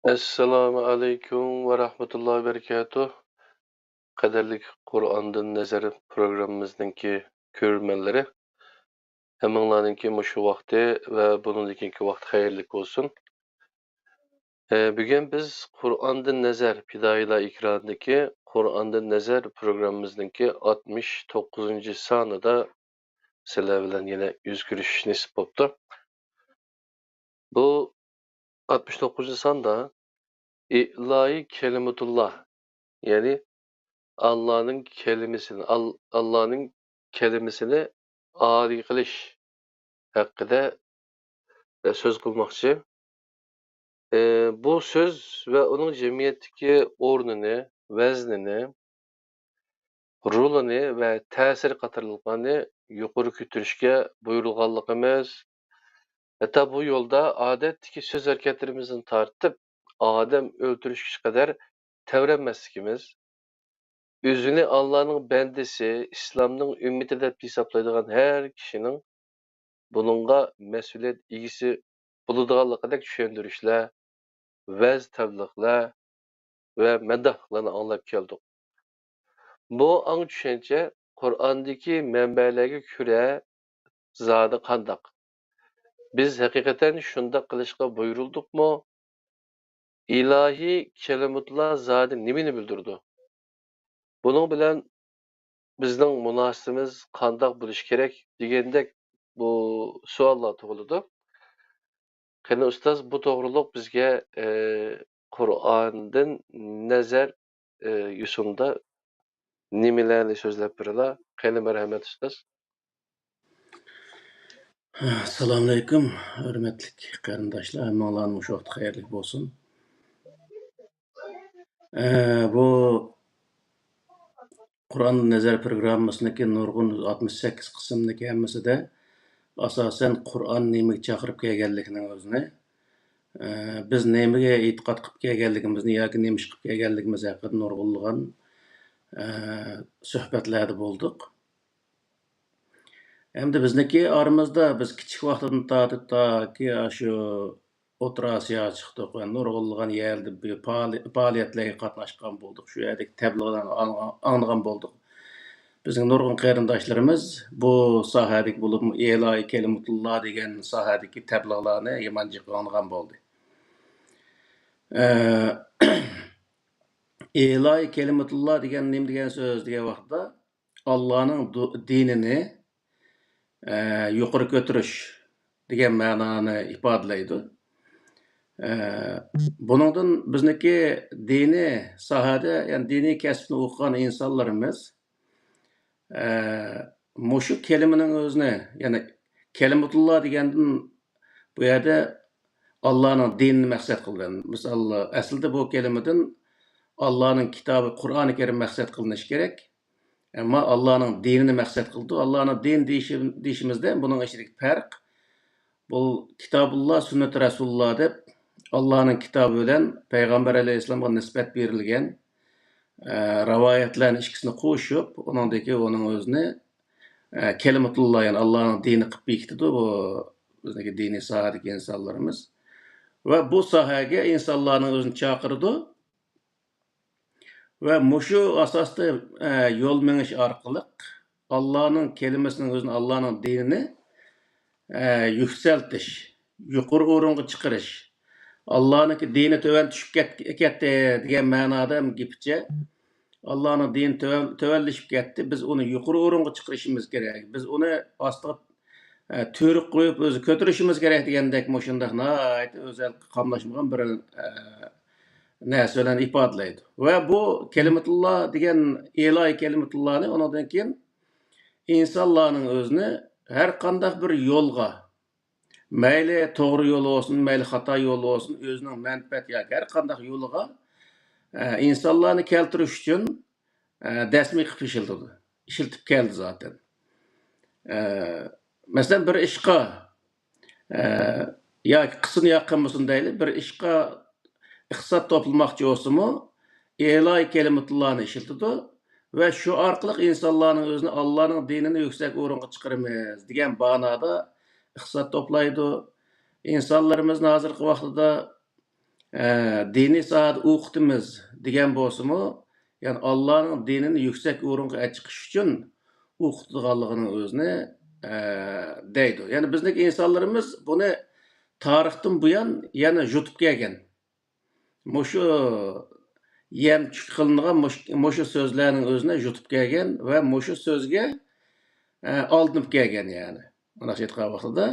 Assalomu alaykum va rahmatullohi va barakatuh. Qadrli Qur'ondan nazar programmamizningki ko'rmanlari, hammanglarningki mushu vaqti va buningki vaqt xayrli bo'lsin. Bugun biz Qur'ondan nazar fidoyilar ekranidagi Qur'ondan nazar programmamizningki 69-sonida sizlar bilan yana yuz ko'rishish nasib bo'ldi. Bu 69-sonda ilahi kelimatullah, ya'ni Allah'ın kelimesini âli qilish haqida söz qilmoqchi. Bu söz ve onun cemiyetdeki o'rnini, vaznini, rolini ve ta'sir qatorliqlarni yuqori ko'tarishga buyurilganligimiz, hatta bu yo'lda odatdagi so'z harakatlarimizni tortib, odam o'ltirishga qadar tevrenmesligimiz, özünü Allah'ın bendisi, İslam'ın ümmeti deb hesaplaydigan her kişinin bununla mesuliyet ilgisi bulunduğanlıqdek düşündürüşler, vəz təbliğlər ve medahlarını anlap geldik. Bu an düşünce Kur'an'daki mənbələrə görə zadı qandaq. Biz hakikaten şunda qilishqa buyurulduk mu? İlahi kelimutlar zadı nimini bildirdi? Bunun bilen bizning munosabatimiz qandaq bo'lishi kerak degandek bu savollar tug'iladi. Qani ustoz, bu to'g'riliq bizga Qur'ondan nazar yusunda nimalarni so'zlab beradilar? Qani marhamat ustoz. Assalamu alaykum, hörmətli qarindaşlar. Hammalarning shu vaqt xayrli bo'lsin. Bu Qur'on nazar programmasındaki nurg'un 68 qismdagi hammasida asosan Qur'on nimaga chaqirib kelganligining o'zini, biz nimaga e'tiqod qilib kelganligimizni yoki nima ish qilib kelganligimiz haqida nurg'unlagan suhbatlarda bo'ldik. Endi bizniki aramizda biz kichik vaqtdan tortib toki shu O'rta Osiyoga chiqdik va nurg'unlagan yerda faoliyatlarga qatnashgan bo'ldik. Shu yerdagi tabliğlarni anglagan bo'ldik. Bizning nurg'un qarindoshlarimiz bu sohadagi bo'lib Ilahi kelimatulloh degan sohadagi tabliğlarni yamanchiq anglagan bo'ldi. İlahi kelimatulloh degan nima degan so'z degan vaqtda Allohning dinini yuqori ko'tarish degan ma'noni ifodalaydi. Buningdan bizniki dini sohada, ya'ni diniy kasbni o'qigan insonlarimiz mushu kelimaning o'zini, ya'ni kelimatulloh degandan bu yerda Allohning dinini maqsad qilgan. Misol, aslida bu kelimadan Allohning kitobi Qur'oni Karim maqsad qilinishi kerak. Ama Allah'ın dinini maqsad qildi. Allah'ın din deyishimizda buning ichidagi farq bu Kitabullah, Sünnet Rasulullah deb Allah'ın kitabı bilan Peygamber Aleyhisselam'a nisbat berilgan rivoyatlarning ikkisini qo'shib, onun o'zini kelimatulloh, yani Allah'ın dini qilib bekitdi bu bizdagi diniy sohadagi insonlarimiz. Va bu sohaga insonlarning o'zini chaqirdi. Ve muşu asasda yol meniş arkalık Allah'ın kelimesinin özünü, Allah'ın dinini yükseltiş, yukarı orunga çıkarış. Allah'ın dini töven düşüp ketdi degan ma'noda gipçe Allah'ın dini tövellişip ketdi. Biz onu yukarı orunga çıkarışımız gerek. Biz onu aslında törük koyup özü kötürüşümüz gerek degandek muşundaq nayet özel qamlaşmagan bir narsalarni ifodalaydi. Va bu kelimatulloh degan ilahi kelimatullohni ondan keyin insonlarning o'zini har qanday bir yo'lga, mayli to'g'ri yo'l bo'lsin, mayli xato yo'l bo'lsin, o'zining manfaat yoki har qanday yo'liga insonlarni keltirish uchun dasmiy qilib ishiltib keldi zaten. Masalan, bir ishqa yoki qisini yaqinmisin deyli, bir ishqa iqtisod toplamoqchi bo'lsa-mu, ilahi kelimatullohni ishiltidi va shu orqali insonlarning o'zini Allohning dinini yuksak o'ringa chiqaramiz degan ma'noda iqtisod toplaydi. İnsanlarımız hozirgi vaqtida dini soat o'qitimiz degan bo'lsa-mu, ya'ni Allohning dinini yuksak o'ringa chiqish uchun o'qitilganligining o'zini deydi. Ya'ni bizning insonlarimiz buni tarixdan buyon yana yutib kelgan. Mushu yemchik qilingan mushu so'zlarning o'zini yutib kelgan va mushu so'zga aldanib kelgan yani. Mana shu aytgan vaqtida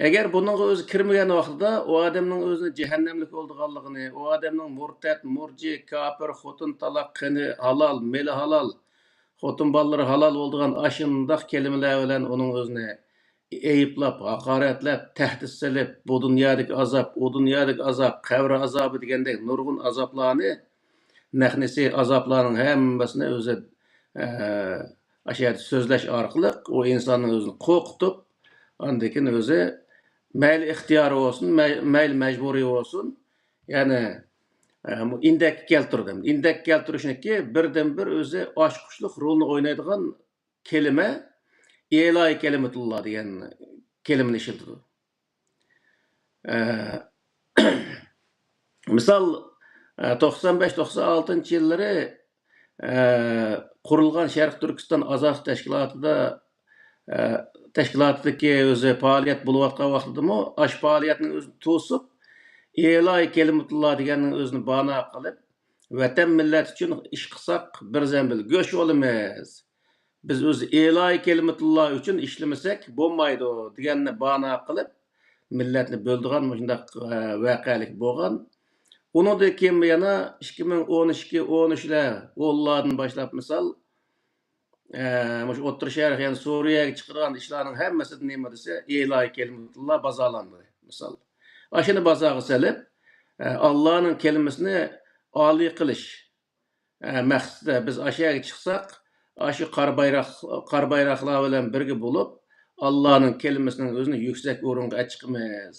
agar buning o'zi kirmagan vaqtida u odamning o'zini jahannamlik bo'lganligini, u odamning murtad, murji, kafir, xotin talaqqini halol, meli halol, xotin ballari halol bo'lgan ashundaq kelimalar bilan uning o'zini eyblab, haqoratlab, tahdid silib, bu dunyodagi azob, u dunyodagi azob, qabr azobi degandek nurg'un azoblarni, naqnisi azoblarning hammasini o'zi ashad so'zlash orqali u insonning o'zini qo'rqitib, ondan keyin o'zi mayli ixtiyori bo'lsin, mayli majburiy bo'lsin, ya'ni indak keltirdim. Indak keltirishniki birdan bir o'zi oshqushlik rolini o'ynaydigan kelima İlahi kelimetullah degan kelimani ishlatadi. Misal 95-96 yillari qurilgan Sharq Turkiston Azaq tashkilotidagi o'zi faoliyat bo'layotgan vaqtidami, ash faoliyatning o'zini to'sib, İlahi kelimetullah deganning o'zini bana qilib, vatan millat uchun ish qilsak bir zambil go'sh olamiz. Biz o'zi ilahi kelimetullah uchun ishlamasak bo'lmaydi deganni bana qilib millatni bo'ldigan shundaq voqelik bo'lgan. Undan keyin yana 2012-13lar o'llardan boshlab misol o'rta sharq yani Suriyaga chiqargan ishlarning hammasi nima desa ilahi kelimetullah bazalandi misol. Ashuni bazaga solib Allohning kelimasini oliy qilish maqsadida biz ashaga chiqsak aşı qar bayroqlar bilan birga bo'lib Allohning kelimasining o'zini yuksak o'ringa chiqamiz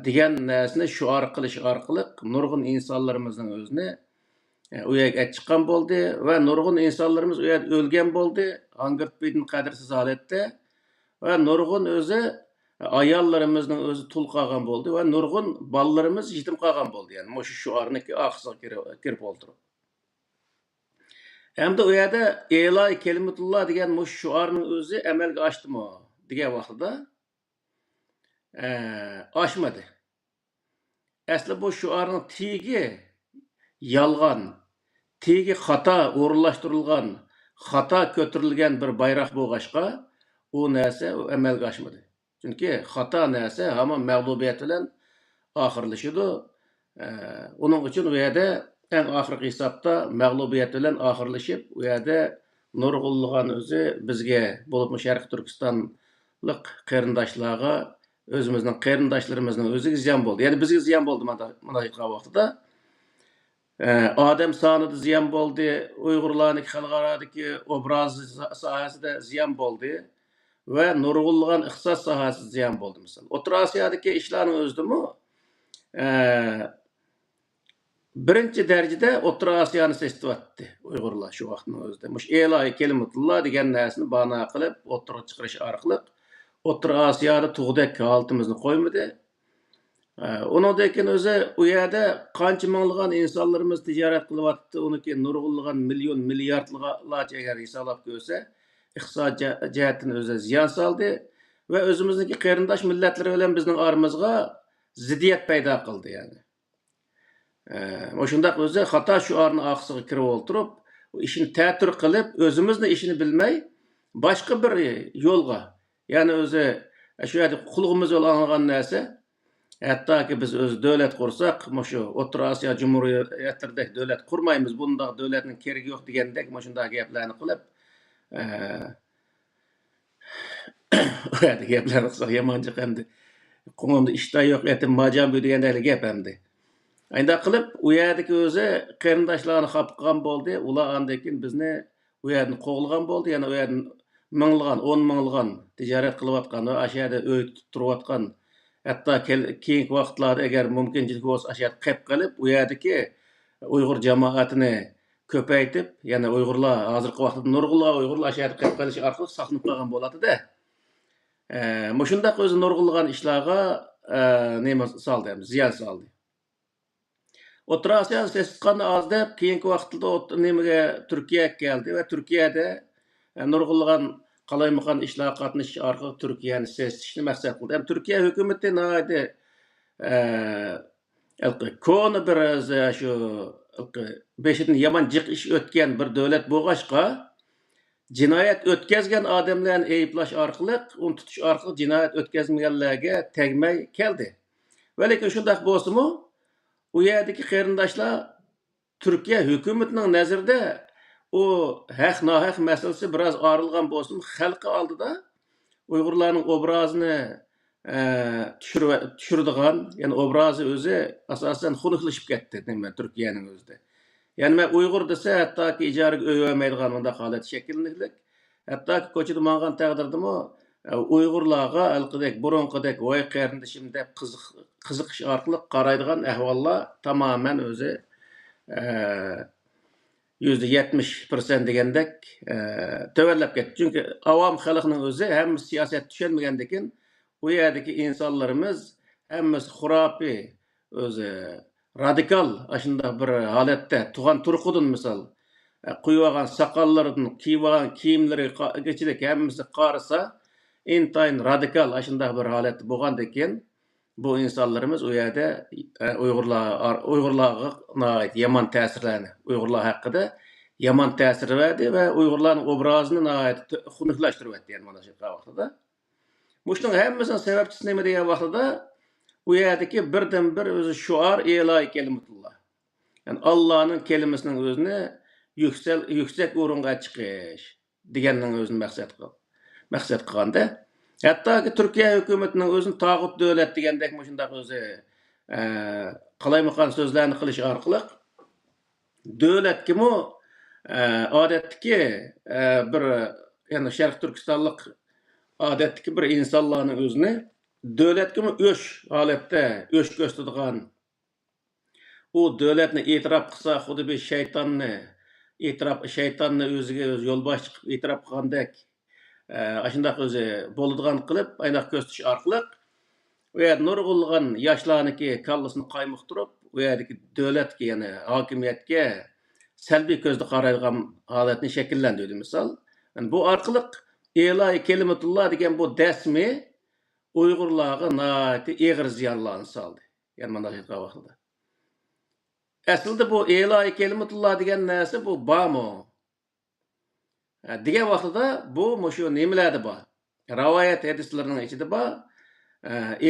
degan narsani shuar qilish orqali nurg'un insonlarimizning o'zini u yerga chiqqan bo'ldi va nurg'un insonlarimiz u yerda o'lgan bo'ldi, angirtbidin qadrsiz holatda va nurg'un o'zi ayollarimizning o'zi tul qolgan bo'ldi va nurg'un bolalarimiz yetim qolgan bo'ldi. Yani shu shuarniki oqsiga kirib o'ltirib. Hamda u yerda ilahi kelimetullah degan mush shuarning o'zi amalga oshdimi degan vaqtida oshmadi. Asli bu shuarning tegi yolg'on, tegi xato o'rinlashtirilgan, xato ko'tarilgan bir bayroq bo'lg'ashqa u narsa amalga oshmadi. Chunki xato narsa hamon mag'lubiyat bilan oxirlashadi. Uning uchun u yerda eng oxirgi hisobda mag'lubiyat bilan oxirlashib, u yerda nurg'unlagan o'zi bizga bo'lib Sharq Turkistonlik qarindoshlarga o'zimizning qarindoshlarimizning o'ziga ziyon bo'ldi. Ya'ni bizga ziyon bo'ldi mana aytgan vaqtida. Odam sonida ziyon bo'ldi, Uyg'urlarning xalqarodagi obraz sohasida ziyon bo'ldi va nurg'unlagan iqtisod sohasida ziyon bo'ldi misol. O'rta Osiyodagi ishlarning o'zidami birinchi darajada O'rta Osiyoni sestyapti Uyg'urlar shu vaqtning o'zida. Mush ilahi kelimetullah degan narsani bana qilib o'tirib chiqarish orqali O'rta Osiyoda tug'dak holatimizni qo'ymadi. Undan keyin o'zi u yerda qancha minglagan insonlarimiz tijorat qilyapti, uniki nurg'unlagan million milliardlarcha agar hisoblab ko'rsa, iqtisod jihatdan o'zi ziyon soldi va o'zimizniki qarindosh millatlar bilan bizning oramizga ziddiyat paydo qildi yani. O'shundaq o'zi xato shuarni oqsiga kirib o'ltirib, ishini ta'tir qilib, o'zimizni ishini bilmay, boshqa bir yo'lga, ya'ni o'zi shu yerda qulug'imiz olgan narsa, hattoki biz o'z davlat qursak, shu O'rta Osiyo Jumhuriyatlaridek davlat qurmaymiz, bundaq davlatning keragi yo'q degandek, shunday gaplarni qilib, u yerda gaplarni qilsak yomon chiqadi. Qo'ngimda ishda yo'q, etim majam bu degandek gap hamdi. Ayda qilib, u yerdagi o'zi qarindoshlarni xapqan bo'ldi. Ular andan keyin bizni u yerdan qo'g'ilgan bo'ldi. Yana u yerdan minglagan, 10 minglagan tijorat qilayotgan va ashada o'y tutib turayotgan, hatto keyingi vaqtlarda agar mumkinchilik bo'lsa ashada qilib qilib, u yerdagi Uyg'ur jamoatini ko'paytib, yana Uyg'urlar hozirgi vaqtda nurg'unlar Uyg'urlar ashada qilib qilish orqali saqlanib qolgan bo'ladi-da. Shundaq o'zi nurg'unlagan ishlarga nima soldi, ziyon soldi. O'rta Osiyo sesitqanni oz deb, keyingi vaqtda Turkiyaga keldi va Turkiyada nurg'ulg'an qalaymaqan ishlar qatnashish orqali Turkiyani sesitishni maqsad qildi. Ham Turkiya hukumati nihoyatda koni bir shu beshidan yomon jiq ish o'tgan bir davlat bo'lg'achqa jinoyat o'tkazgan odamlarni ayblash orqali, uni tutish orqali jinoyat o'tkazmaganlarga tegmay keldi. Va lekin shunday bo'lsa-mu, u yerdagi qarindoshlar Turkiya hukumatining nazarida u haq-nohaq masalasi biroz orilgan bo'lsin, xalqi oldida Uyg'urlarning obrazini tushiradigan, ya'ni obrazi o'zi asosan xunuqlashib ketdi nima Turkiyaning o'zida. Ya'ni men Uyg'ur desa, hattoki ijaraga uy olmaydigan bunday holat shakllanadi. Hattoki ko'chada mang'an taqdirdami Uyg'urlarga alqidek, burunqidek voy qarindishim deb qiziqish orqali qaraydigan ahvollar tamoman o'zi %70% degandek tövellab ketdi. Çünkü avam xalqning o'zi ham siyosat tushunmagandan u yerdagi insonlarimiz hammasi xurafiy, o'zi radikal ashunda bir holatda tug'an turqudun misol qo'yib olgan soqollaridan kiyib olgan kiyimlarigachilik hammasi qarasa intayin radikal ashunda bir holatda bo'lgandan keyin bu insonlarimiz u yerda Uyg'urlarga yomon ta'sirlarni Uyg'urlar haqida yomon ta'sir verdi ve Uyg'urlarning obrazini xunuqlashtirib yani mana shu vaqtda. Buning hammasinin sababchisi nima degan vaqtda u yerdagi birdan bir o'zi shuar iloy kalimatulloh. Yani Allohning kalimasining o'zini yuksak o'ringa chiqish deganning o'zini maqsad qilganda. Hattoki Turkiya hukumatining o'zini tog'ut davlat degandek shunday o'zi qalaymaqan so'zlarni qilish orqali davlatga odatdagi bir yani Sharq Turkistonlik odatdagi bir insonlarning o'zini davlatga o'sh holatda o'sh ko'rsatadigan u davlatni e'tirof qilsa xuddi bir shaytonni o'ziga o'zi yo'lbosh chiqib e'tirof qilgandek shunday o'zi bo'ladigan qilib aynoq ko'rsatish orqali u yerda nurg'ulg'an yoshlarniki kallasini qaymoqtirib u yerdagi davlatga ya'ni hokimiyatga salbiy ko'zda qaraydigan holatni shakllantirdi misol. Yani bu orqali iloy kalimatulloh degan bu dasmi Uyg'urlarga nihoyatda og'ir ziyonlarni soldi. Yani mana shu vaqtda. Aslida bu iloy kalimatulloh degan narsa bu bormi? Degan vaqtda bu shu nimalarda bor? Rivoyat hadislarining ichida bor.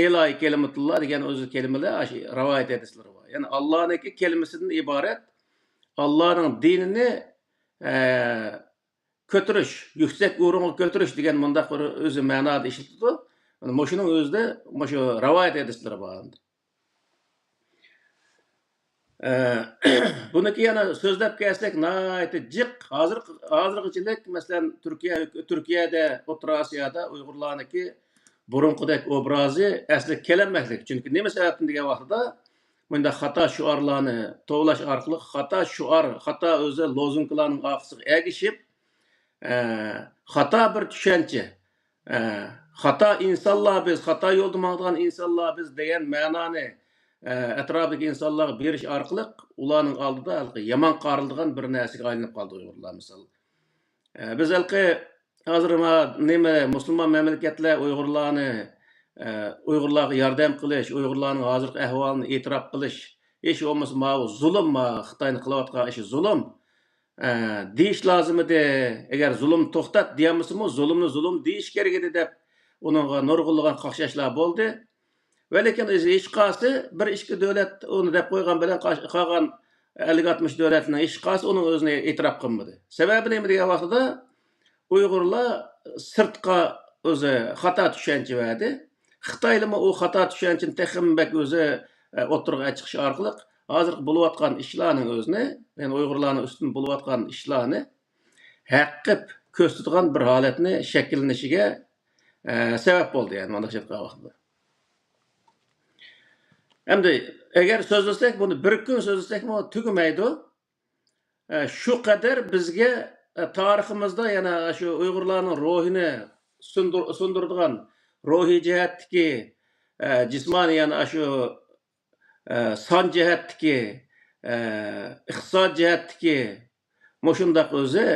Iloy kalimatulloh degan o'zi kalimalar rivoyat hadislari bor. Yani Allohning kalimasidan iborat Allah'ın dinini kötürüş, yüksek uğruna kötürüş diyen mundaq bir özü manada işitdi. Yani moşunun özde moşu rivayet edisleri bağlandı. Buniki yana sözlep kelsek nayeti cık hazırgıçılık mesela Türkiye'de, Orta Asya'da Uygurlarniki burunqudek obrazı asli kelenmeklik. Çünkü neme sebepten diye vaqtda bunda hata şuarlarını tovlaş arqılı hata özü lozunkalarının aqısıga egişip hata bir düşençe hata insanlar biz hata yolda mağdığan insanlar biz deyen mananı etrafdaki insanlara beriş arqılı ularning aldıda yaman qarıldığan bir narsaga aylanıp qaldı Uygurlar misal. Biz hazır neme Müslüman memleketler Uygurlarga yordam qilish, Uygurlarning hozirgi ahvolini e'tirof qilish, hech bo'lmasa zulm Xitoyni qilayotgan ishi zulm deyish lozim edi. Agar zulm to'xtat deyamizmi, zulmni zulm deyish kerak edi deb uningga nurg'ulg'an qaqshashlar bo'ldi. Va lekin hech qaysi bir ishki davlat uni deb qo'ygan bilan qolgan 50-60 davlatning hech qaysi uning o'zini e'tirof qilmadi. Sababi nima degan vaqtda Uyg'urlar sirtqa o'zi xato tushuncha berdi. Xitoylama o xato tushunchani texmbek o'zi o'tirg'a chiqish orqali hozir bo'layotgan ishlarning o'zini, ya'ni Uyg'urlarning ustidan bo'layotgan ishlarni haqqib ko'rsatadigan bir holatni shakllanishiga sabab bo'ldi, ya'ni mana shu vaqtda. Endi agar so'zlasak, buni bir kun so'zlasakmi tugamaydi. Shu qadar bizga tariximizda yana shu Uyg'urlarning ruhini sundiradigan ruhiy jihatdagi jismoniy yana shu son jihatdagi iqtisod jihatdagi mushundaq o'zi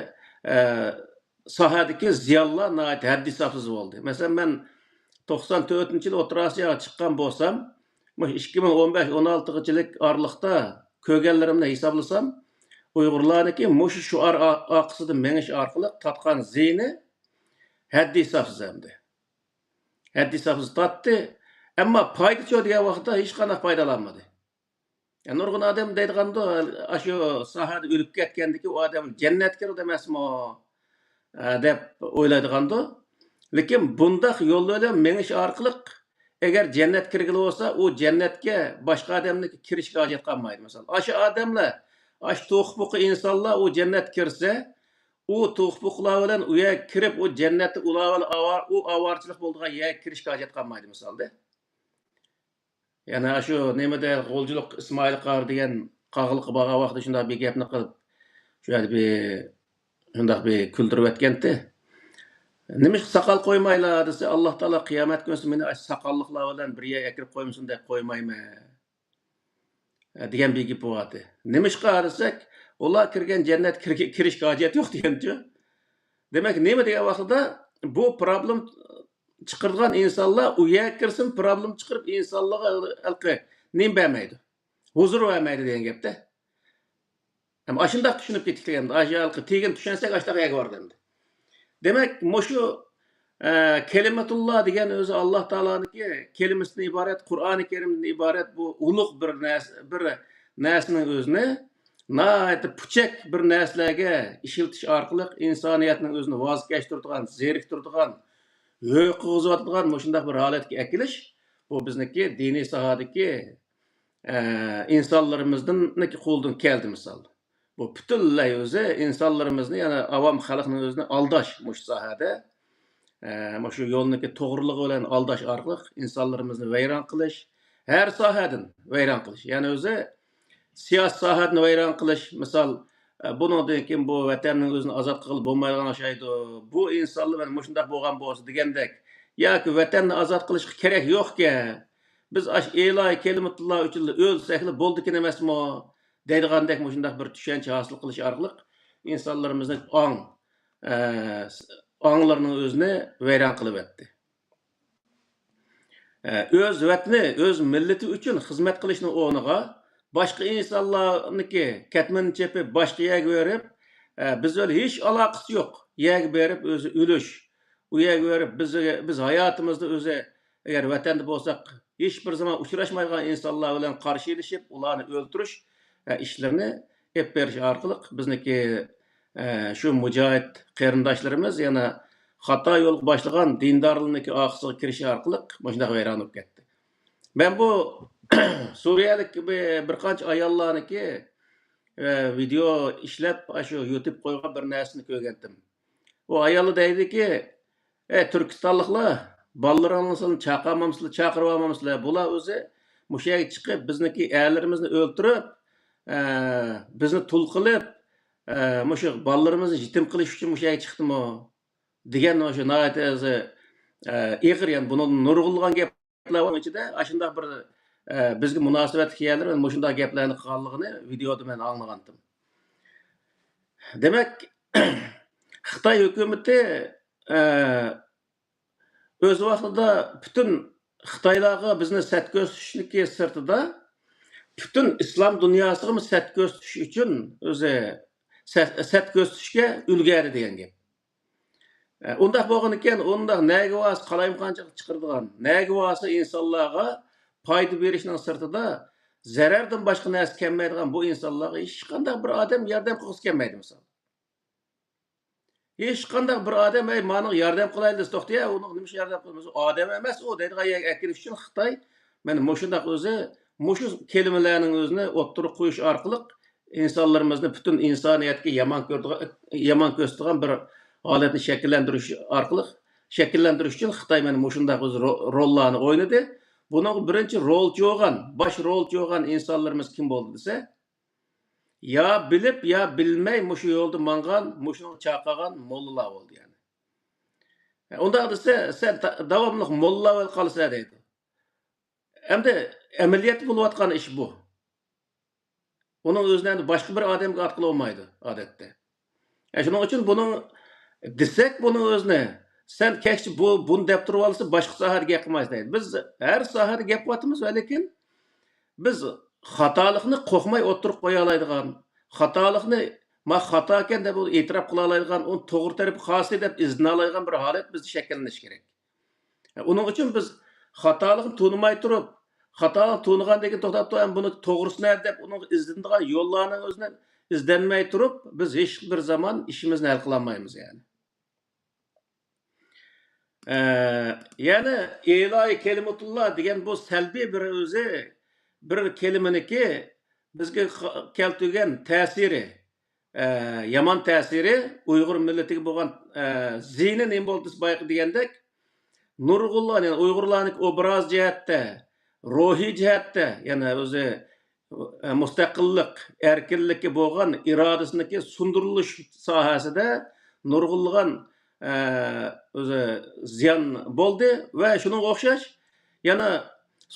sohadagi ziyonlar haddi hisobsiz bo'ldi. Masalan, men 94-yil O'rta Osiyoga chiqqan bo'lsam, 2015-16 yillik oraliqda ko'rganlarimni hisoblasam, Uyg'urlarniki mushu shuar oqisida menish orqali tatgan ziyni haddi hisobsiz hamdi. Haddi hisobsiz tatdi, ammo foyda degan vaqtda hech qanday foydalanmadi. Yani nurg'un odam deydiganda, shu sohada o'lib ketgandiki, u odam jannatga kirdi emasmi deb o'ylaydiganda, lekin bundaq yo'l bilan menish orqali agar jannat kirgili bo'lsa, u jannatga boshqa odamni kirishga hojat qolmaydi. Masalan, shu odamlar, shu to'qbuqi insonlar u jannat kirsa, u to'qbuqlar bilan u yerga kirib, u jannatni u avorchilik bo'ldigan yerga kirishga hojat qolmaydi misolda. Yani shu nimada qo'lchilik Ismoil Qori degan qog'iliqqa borgan vaqtda shunday bir gapni qilib, shu yerda bir shunday bir kuldirib o'tganda, nima soqol qo'ymaylar desa, Alloh taolo qiyomat kunida meni soqolliqlar bilan bir yerga kirib qo'ymasin deb qo'ymayman degan bir gap bo'ladi. Nima ishqa desak, ular kirgan jannat kirishga hojat yo'q degancha. Demak, nima degan vaqtda bu problem chiqirgan insonlar u yerga kirsin, problem chiqirib insonlarga nim bermaydi. Huzur vermaydi degan gapda. Ama shundoq tushunib ketgan, ajalqi tegin tushunsak ashtaqa yerga borganda. Demak, mushu kelimatulloh degan o'zi Alloh taoloniki kelimasidan iborat, Qur'oni Karimdan iborat bu ulug' bir narsaning o'zini nihoyatda puchak bir narsalarga ishiltish orqali insoniyatning o'zini voz kechtiradigan, zeriktiradigan, yo'qotadigan shunday bir holatga akilish, bu bizniki diniy sohadagi insonlarimizdan qo'ldan keldi misol. Bu butunlay o'zi insonlarimizni, ya'ni avam xalqning o'zini aldash mush sohada, shu yo'lniki to'g'riligi bilan aldash orqali insonlarimizni vayron qilish, har sohadan vayron qilish. Ya'ni o'zi siyosiy sohani vayron qilish, misol bundan keyin bu vatanning o'zini ozod qilib bo'lmaydigan o'shaydi. Bu insonlar mana shunday bo'lgan bo'lsa degandek, yoki vatanni ozod qilish kerak yo'qki, biz eloy kelimatulloh uchun o'lsakli bo'ldikin emasmi deydigandek shunday bir tushuncha hosil qilish orqali insonlarimizni onglarning o'zini vayron qilib o'tdi. O'z vatani, o'z millati uchun xizmat qilishning o'rniga boshqa insonlarniki katman chepib boshqa yerga berib, biz bilan hech aloqasi yo'q yerga berib o'zi o'lish, u yerga berib biz hayotimizda o'zi agar vatanda bo'lsak hech bir zaman uchrashmaydigan insonlar bilan qarshi ilishib, ularni o'ldirish ishlarini ep berish orqali bizniki shu mujohid qarindoshlarimiz yana xato yo'l boshlagan dindorlikning oqisiga kirish orqali shunday vayron bo'lib ketdi. Men bu Suriyalik bir qancha ayollarniki video ishlab shu YouTube qo'ygan bir narsani ko'rgandim. U ayol deydiki, Turkistonliklar bolalarimizni chaqirib olmamsizlar. Bular o'zi mushu yerga chiqib bizniki erlarimizni o'ltirib, bizni tul qilib, mushu bolalarimizni yetim qilish uchun mushu yerga chiqdimi degan o'sha nihoyat o'zi ig'ir, ya'ni buni nurg'ulg'an gaplar bor ichida, shunday bir bizga munosabatli yerlar va shunday gaplarni qilganligini videoda men anglagandim. Demak, Xitoy hukumati o'z vaqtida butun Xitoylarga bizni sat ko'rsatishning sirtida butun islom dunyosiga sat ko'rsatish uchun o'zi sat ko'rsatishga ulgari degan gap. Undaq bo'lgan ekan, undaq nega vas qalayimqanchalik chiqirdigan, nega vas insonlarga foyda berishning sirtida zarardan boshqa narsa kelmaydigan bu insonlarga hech qanday bir odam yordam qilgisi kelmaydi misol. Hech qanday bir odam "Meni yordam qilaylik" desa, to'xta, uni nima yordam qilamiz? Odam emas u deydigan yerga akirish uchun Xitoy mana mushundaq o'zi mushu kelimalarning o'zini o'ttirib qo'yish orqali insonlarimizni butun insoniyatga yomon ko'rsatgan bir holatni shakllantirish uchun Xitoy mana mushundaq o'z rollarni o'ynadi. Buning birinchi rolchi bo'lgan, bosh rolchi bo'lgan insonlarimiz kim bo'ldi desa, ya bilib, ya bilmay mushu yo'lda mangan, mushuni chaqagan mollalar bo'ldi yani. Unda desa, sen davomli molla bo'l qolsa deydi. Endi amaliyat bo'layotgan ish bu. Onun özüne başka bir adamga atqılı olmaydı adette. Şunun için bunun desek bunun özüne sen keşke bunu dep turib alsa başka sahar gap qilmaysiz deydi. Biz her sahar gap qilyapmiz, lekin biz xatolikni qo'rqmay o'tirib qo'ya oladigan, xatolikni ma xato ekan deb e'tirof qila oladigan, uni to'g'ri tarafi xosi deb izlana oladigan bir holat bizda shakllanishi kerak. Uning uchun biz xatolikni tunimay turib, xatolik tunigandan keyin to'xtab turib, buni to'g'risini deb uning izlanadigan yo'llarning o'zini izlanmay turib, biz hech bir zaman ishimizni hal qila olmaymiz yani. Yani ilahi kelimetullah degan bu salbiy bir o'zi bir kelimeniki bizga keltirgan ta'siri, yomon ta'siri Uyg'ur millatiga bo'lgan ziyni nima bo'ldi bayqi degandek, nurg'unlar yani Uyg'urlarning obraz jihatda, ruhiy jihatda, yani o'zi mustaqillik, erkinlikka bo'lgan irodasiniki sundirilish sohasida nurg'unlagan o'zi ziyon bo'ldi va shunga o'xshash yana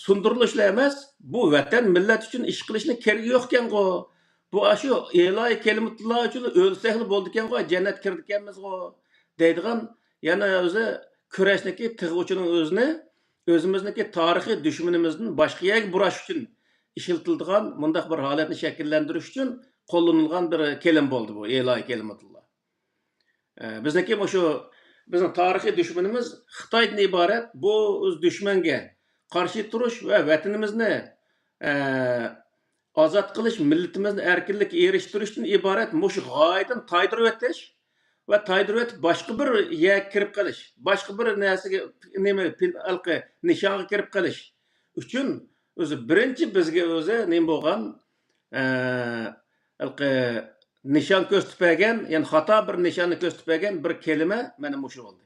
sundirilishlar emas, bu vatan millat uchun ish qilishni keragi yo'q ekan-ku. Bu shu ilohiy kelimatulloh uchun o'lsakli bo'ldi ekan-ku, jannat kirdi ekanmiz-ku deydigan yana o'zi kurashniki tig'uvchining o'zini o'zimizniki tarixiy dushmanimizdan boshqa yerga burash uchun ishiltildigan mundaq bir holatni shakllantirish uchun qo'llanilgan bir kelim bo'ldi bu ilohiy kelimatulloh. Bizniki shu bizning tarixiy dushmanimiz Xitoydan iborat. Bu o'z dushmanga qarshi turish va vatanimizni ozod qilish, millatimizni erkinlikka erishtirishdan iborat shu g'oyadan taydirib o'tish va taydirib o'tib boshqa bir yerga kirib qolish, boshqa bir narsaga nishonga kirib qolish uchun o'zi birinchi bizga o'zi nima bo'lgan nishon ko'rsatmagan, ya'ni xato bir nishonni ko'rsatmagan bir kelima mana shu bo'ldi.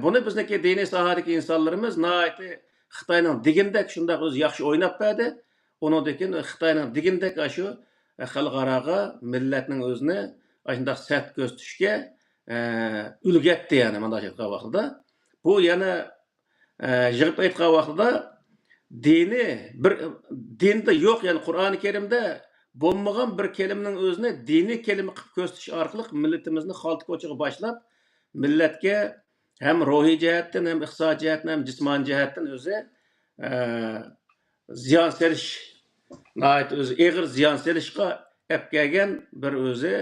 Buni bizniki diniy sohadagi insonlarimiz nihoyatda Xitoyning digindek shunday o'zi yaxshi o'ynab berdi. Undan keyin Xitoyning digindek shu xalqaroga millatning o'zini shunday sat ko'rsatishga ulgatdi yani mana shu vaqtda. Bu yana yig'ib aytgan vaqtida dinda yo'q, yani Qur'oni Karimda bo'lmagan bir kelimaning o'zini diniy kelima qilib ko'rsatish orqali millatimizni xalta ko'chiga boshlab, millatga hem ruhiy jihatdan, hem iqtisodiy jihatdan, hem jismoniy jihatdan o'zi ziyon selish, o'zi og'ir ziyon selishga olib kelgan bir o'zi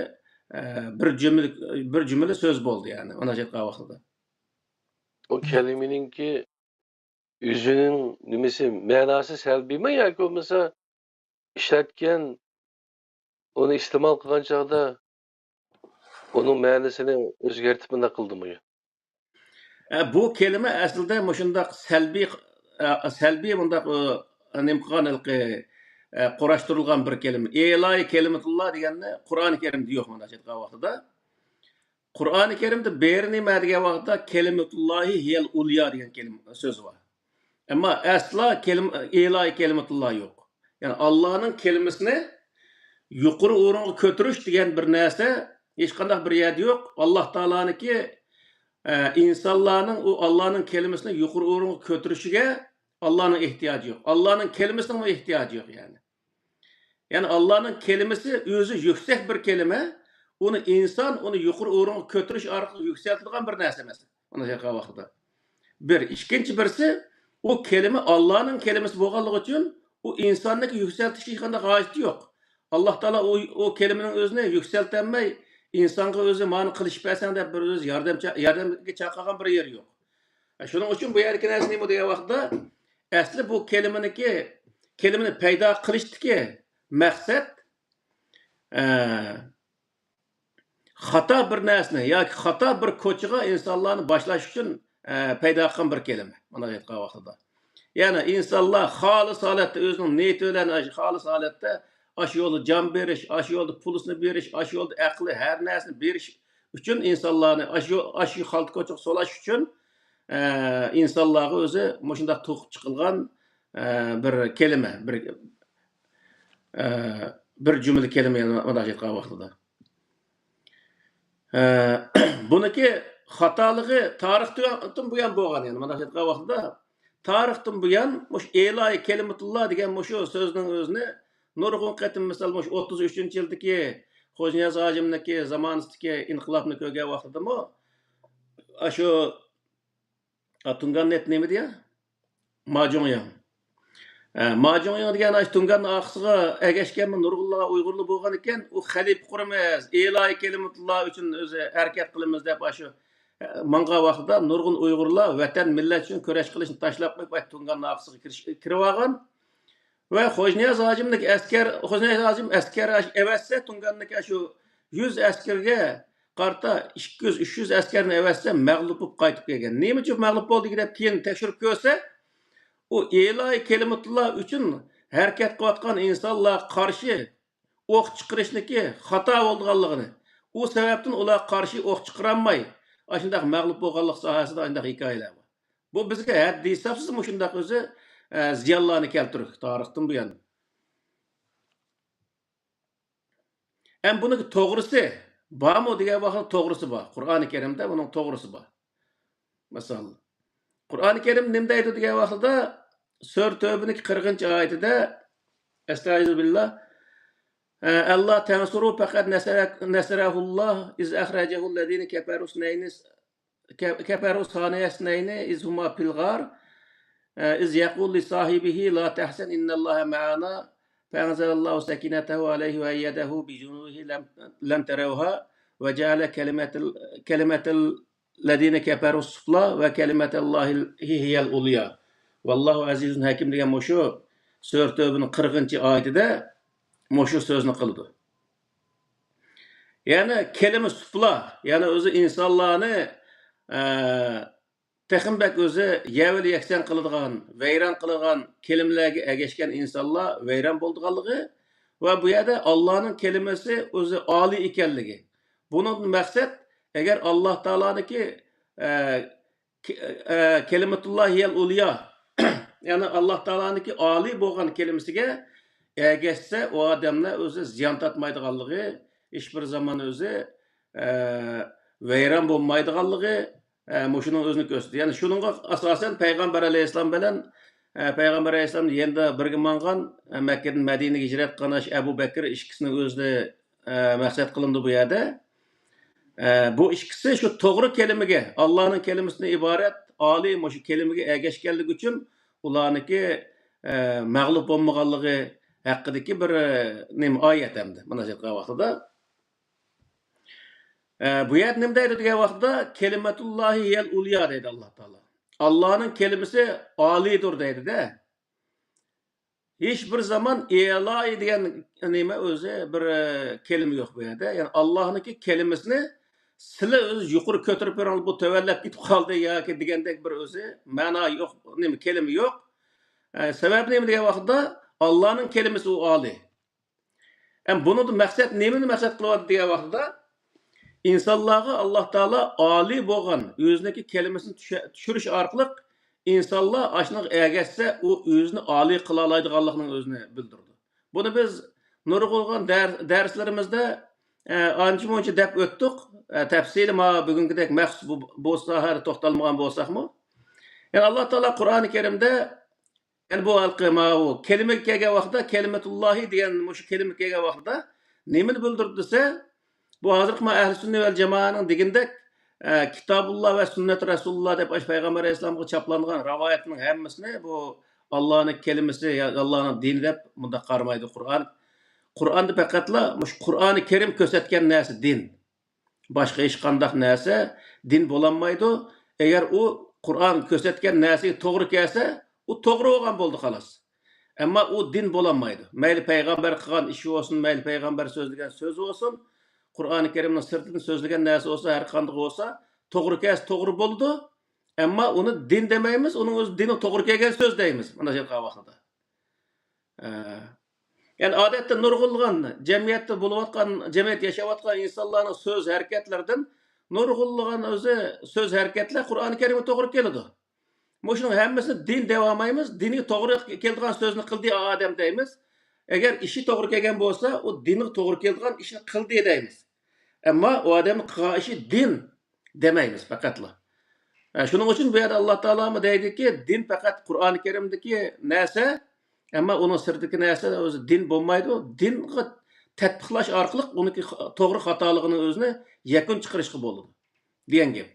bir jumla so'z bo'ldi yani ona aytgan vaqtida. O kelimeninki yüzünün nimesi manası selbi mi yoki bo'lmasa ishlatgan onu iste'mol qilgan chog'da onun ma'nosini o'zgartib nima qildimi? Bu kelime aslında shundoq salbiy bundaq nima qilganligi qurashtirilgan bir kelime. Ilohiy kelimatulloh deganni Qur'oni Karimda yo'q mana aytgan vaqtida. Qur'oni Karimda beri nima degan vaqtda kelimatullohi hiyal ulya degan kelime so'z bor. Ama asla ilohiy kelimatulloh yo'q. Yani Allah'ın kelimesini yuqori o'ringa ko'tarish degan bir narsa hech qanday bir yerda yo'q. Alloh taolaniki insonlarning Allah'ın kelimesini yuqori o'ringa ko'tarishiga Allah'ın ehtiyoji yo'q. Allah'ın kelimesine ehtiyoji yo'q yani. Yani Allah'ın kelimesi o'zi yüksek bir kelime. Onu insan onu yuqori o'ringa ko'tarish orqali yuksaltirilgan bir narsa emas. Ona aytgan vaqtida. Bir, ikkinchi birisi o kelime Allah'ın kelimesi bo'lganligi uchun o insonniki yuksaltishga hech qanday hojati yo'q. Alloh taolo o kelimening o'zini yuksaltolmay insonga o'zi ma'ni qilishib bersan deb bir o'zi yordamga chaqirgan bir yer yo'q. Shuning uchun bu yerga narsa nima degan vaqtda asli bu kelimani paydo qilishdagi maqsad xato bir narsani yoki xato bir ko'chaga insonlarni boshlash uchun paydo qilgan bir kelima mana aytgan vaqtida. Ya'ni insonlar xolis holatda o'zining niyati bilan xolis holatda aş yolda can beriş, aş yolda pulusunu beriş, aş yolda aklı her nersini beriş üçün insanlarını aş halkı koçuk solaş üçün insanları özü moşunda to'q çıkılgan bir kelime, bir cümle kelime yana aytgan vaqtida. Buniki xatolig'i tarixdan buyon bo'lgan yani mana aytgan vaqtida tarixdan buyon mush ilohiy kelimatulloh degan shu so'zning o'zini nurg'un qatim misol 33-yildagi Xo'jniyoz hojimniki zamonasidagi inqilobni ko'rgan vaqtidami shu Tungan net nima deya? Majongyan. Majongyan degan Tungan oqsiga agashgan nurg'unlar Uyg'urlar bo'lgan ekan, u xalif quramiz, ilohiy kelimatulloh uchun o'zi harakat qilamiz deb shu manga vaqtida nurg'un Uyg'urlar vatan millat uchun kurash qilishni tashlab qo'yib Tungan oqsiga kirib olgan. Ve Xo'jniyoz hojimlik Xo'jniyoz hojim askar evatsa Tunganniki shu 100 askarga qarta 200-300 askarni evatsa mag'lub bo'lib qaytib kelgan. Nima uchun mag'lub bo'ldi deb keyin tekshirib ko'rsa, u ilohiy kelimatulloh uchun harakat qilayotgan insonlar qarshi o'q chiqarishniki xato bo'lganligini, u sababdan ular qarshi o'q chiqarolmay, shunday mag'lub bo'lganlik sohasida shunday hikoyalar bor. Bu bizga haddi hisobsiz shunday o'zi ziyonlarni keltirdik tarixdan bu yana. Hem bunun to'g'risi bormi degan vaqtda to'g'risi bor. Qur'oni Karimda bunun to'g'risi bor. Misol Qur'oni Karim nima deydi degan vaqtda Sura Tövbe'nin 40-oyatida Estağfirullah Allah tansuru faqat nasarahullah iz ahrajahul-ladina kafaru saniyasnayni iz huma fil ghar iz yaqul li sahibihi la tahzan innallaha ma'ana فأنزل الله سكينته عليه وأيده بجنوده لم تروها وجعل كلمة الذين كفروا السفلى وكلمة الله هي العليا والله عزيز حكيم degan moşu Sura Tövbe'nin 40-oyatida moşu sözünü qildi. Yani kelime sufla, yani özü insanlarını texinbek özü yevil yeksen qiladigan, vayron qiladigan kelimalarga ergashgan insonlar vayron bo'lganligi va bu yerda Allohning kelimasi o'zi oliy ekanligi. Bunun maqsad agar Alloh taolaniki kelimatullohiyal uliya yani Alloh taolaniki oliy bo'lgan kelimasiga ergashsa, o odamlar o'zi ziyon tortmaydiganligi, hech bir zaman o'zi vayron bo'lmaydiganligi Muşunun özünü gösterdi. Yani şununla asasen Peygamber Aleyhisselam bilen Peygamber Aleyhisselam yenda birge mangan Mekke'den Medine'ye hicret qanaş Ebu Bekir işkisinin özünü maksat kılındı bu yerde. Bu işkisi şu doğru kelimege, Allah'ın kelimesine ibaret ali şu kelimege ergeşkenlik için ulaniki mağlup olmaganlığı hakkındaki bir ayet hemdi. Münasebet vaxtıda. Bu yer nima deydi degan vaqtda kelimetullahi yel ulya deydi Allah Teala. Allah'ın kelimesi alidir deydi de. Hiçbir zaman ilahi degan nima o'zi bir kelime yok bu yerde. Yani Allah'ınki kelimesini sizlar o'zi yuqori ko'tarib berib bu tavallab ketib qoldi yoki degandek bir o'zi ma'no yo'q, nima kelime yo'q. Sebep nima degan vaqtda Allah'ın kelimesi o ali. Hem bunu da maksat nimani maksat qilyapti degan vaqtda İnsanlığa Allah Teala ali bo'lgan o'ziniki kelimesini tushirish orqali insonlar ashunaq ergashsa u o'zini ali qila oladiganligini o'zini bildirdi. Buni biz nurg'ulgan darslarimizda ancha-muncha deb o'tdik. Tafsili ma bugünkidek maxsus bu sohada to'xtalmagan bo'lsakmi? Yani Allah Teala Qur'oni Karimda yani bu alqima o kelime kelgan vaqtda kelimatullohi degan shu kelime kelgan vaqtda nimani bildirdi desa bu hazırki Ehl-i Sünnet vel Cemaat'ın digindek Kitabullah ve Sünnet Resulullah dep Peygamber Aleyhisselam'a çaplangan rivayetinin hemmesini bu Allah'ın kelimesi, Allah'ın dini dep bunda qarmaydı Kur'an. Kur'an'da faqatla Kur'an-ı Kerim kösetken nesi din. Başka hiç qandaq nesi din bolanmaydı. Eğer o Kur'an kösetken nesi doğru kelse o doğru olan boldu xalas. Ama o din bolanmaydı. Meyli Peygamber qilgan işi olsun, meyli Peygamber sözlegen söz olsun. Qur'oni Karimning sirtidan so'zlagan narsa bo'lsa, har qanday bo'lsa, to'g'ri kelsa to'g'ri bo'ldi. Ammo uni din demaymiz, uning o'zi dini to'g'ri kelgan so'z deymiz. Mana shu vaqtida. Yani odatda nurg'ulgan jamiyatda bo'layotgan, jamiyat yashayotgan insonlarning so'z harakatlaridan nurg'ulgan o'zi so'z harakatlar Qur'oni Karimga to'g'ri keladi. Mushuning hammasini din devamaymiz, dini to'g'ri kelgan so'zni qildi odam deymiz. Eğer işi to'g'ri kelgan bo'lsa, o dini to'g'ri kelgan ishni qildi deymiz. Ama o adamın qilgan ishi din demaymiz faqatla. Shuning uchun bu yerda Alloh taolo deydi ki din faqat Qur'oni Karimdagi narsa Ama onun sırtdaki narsa o'zi din bo'lmaydi. Dinga tatbiqlash orqali uniki to'g'ri xatoligini o'zini yakun chiqarishga bo'ladi degan gap.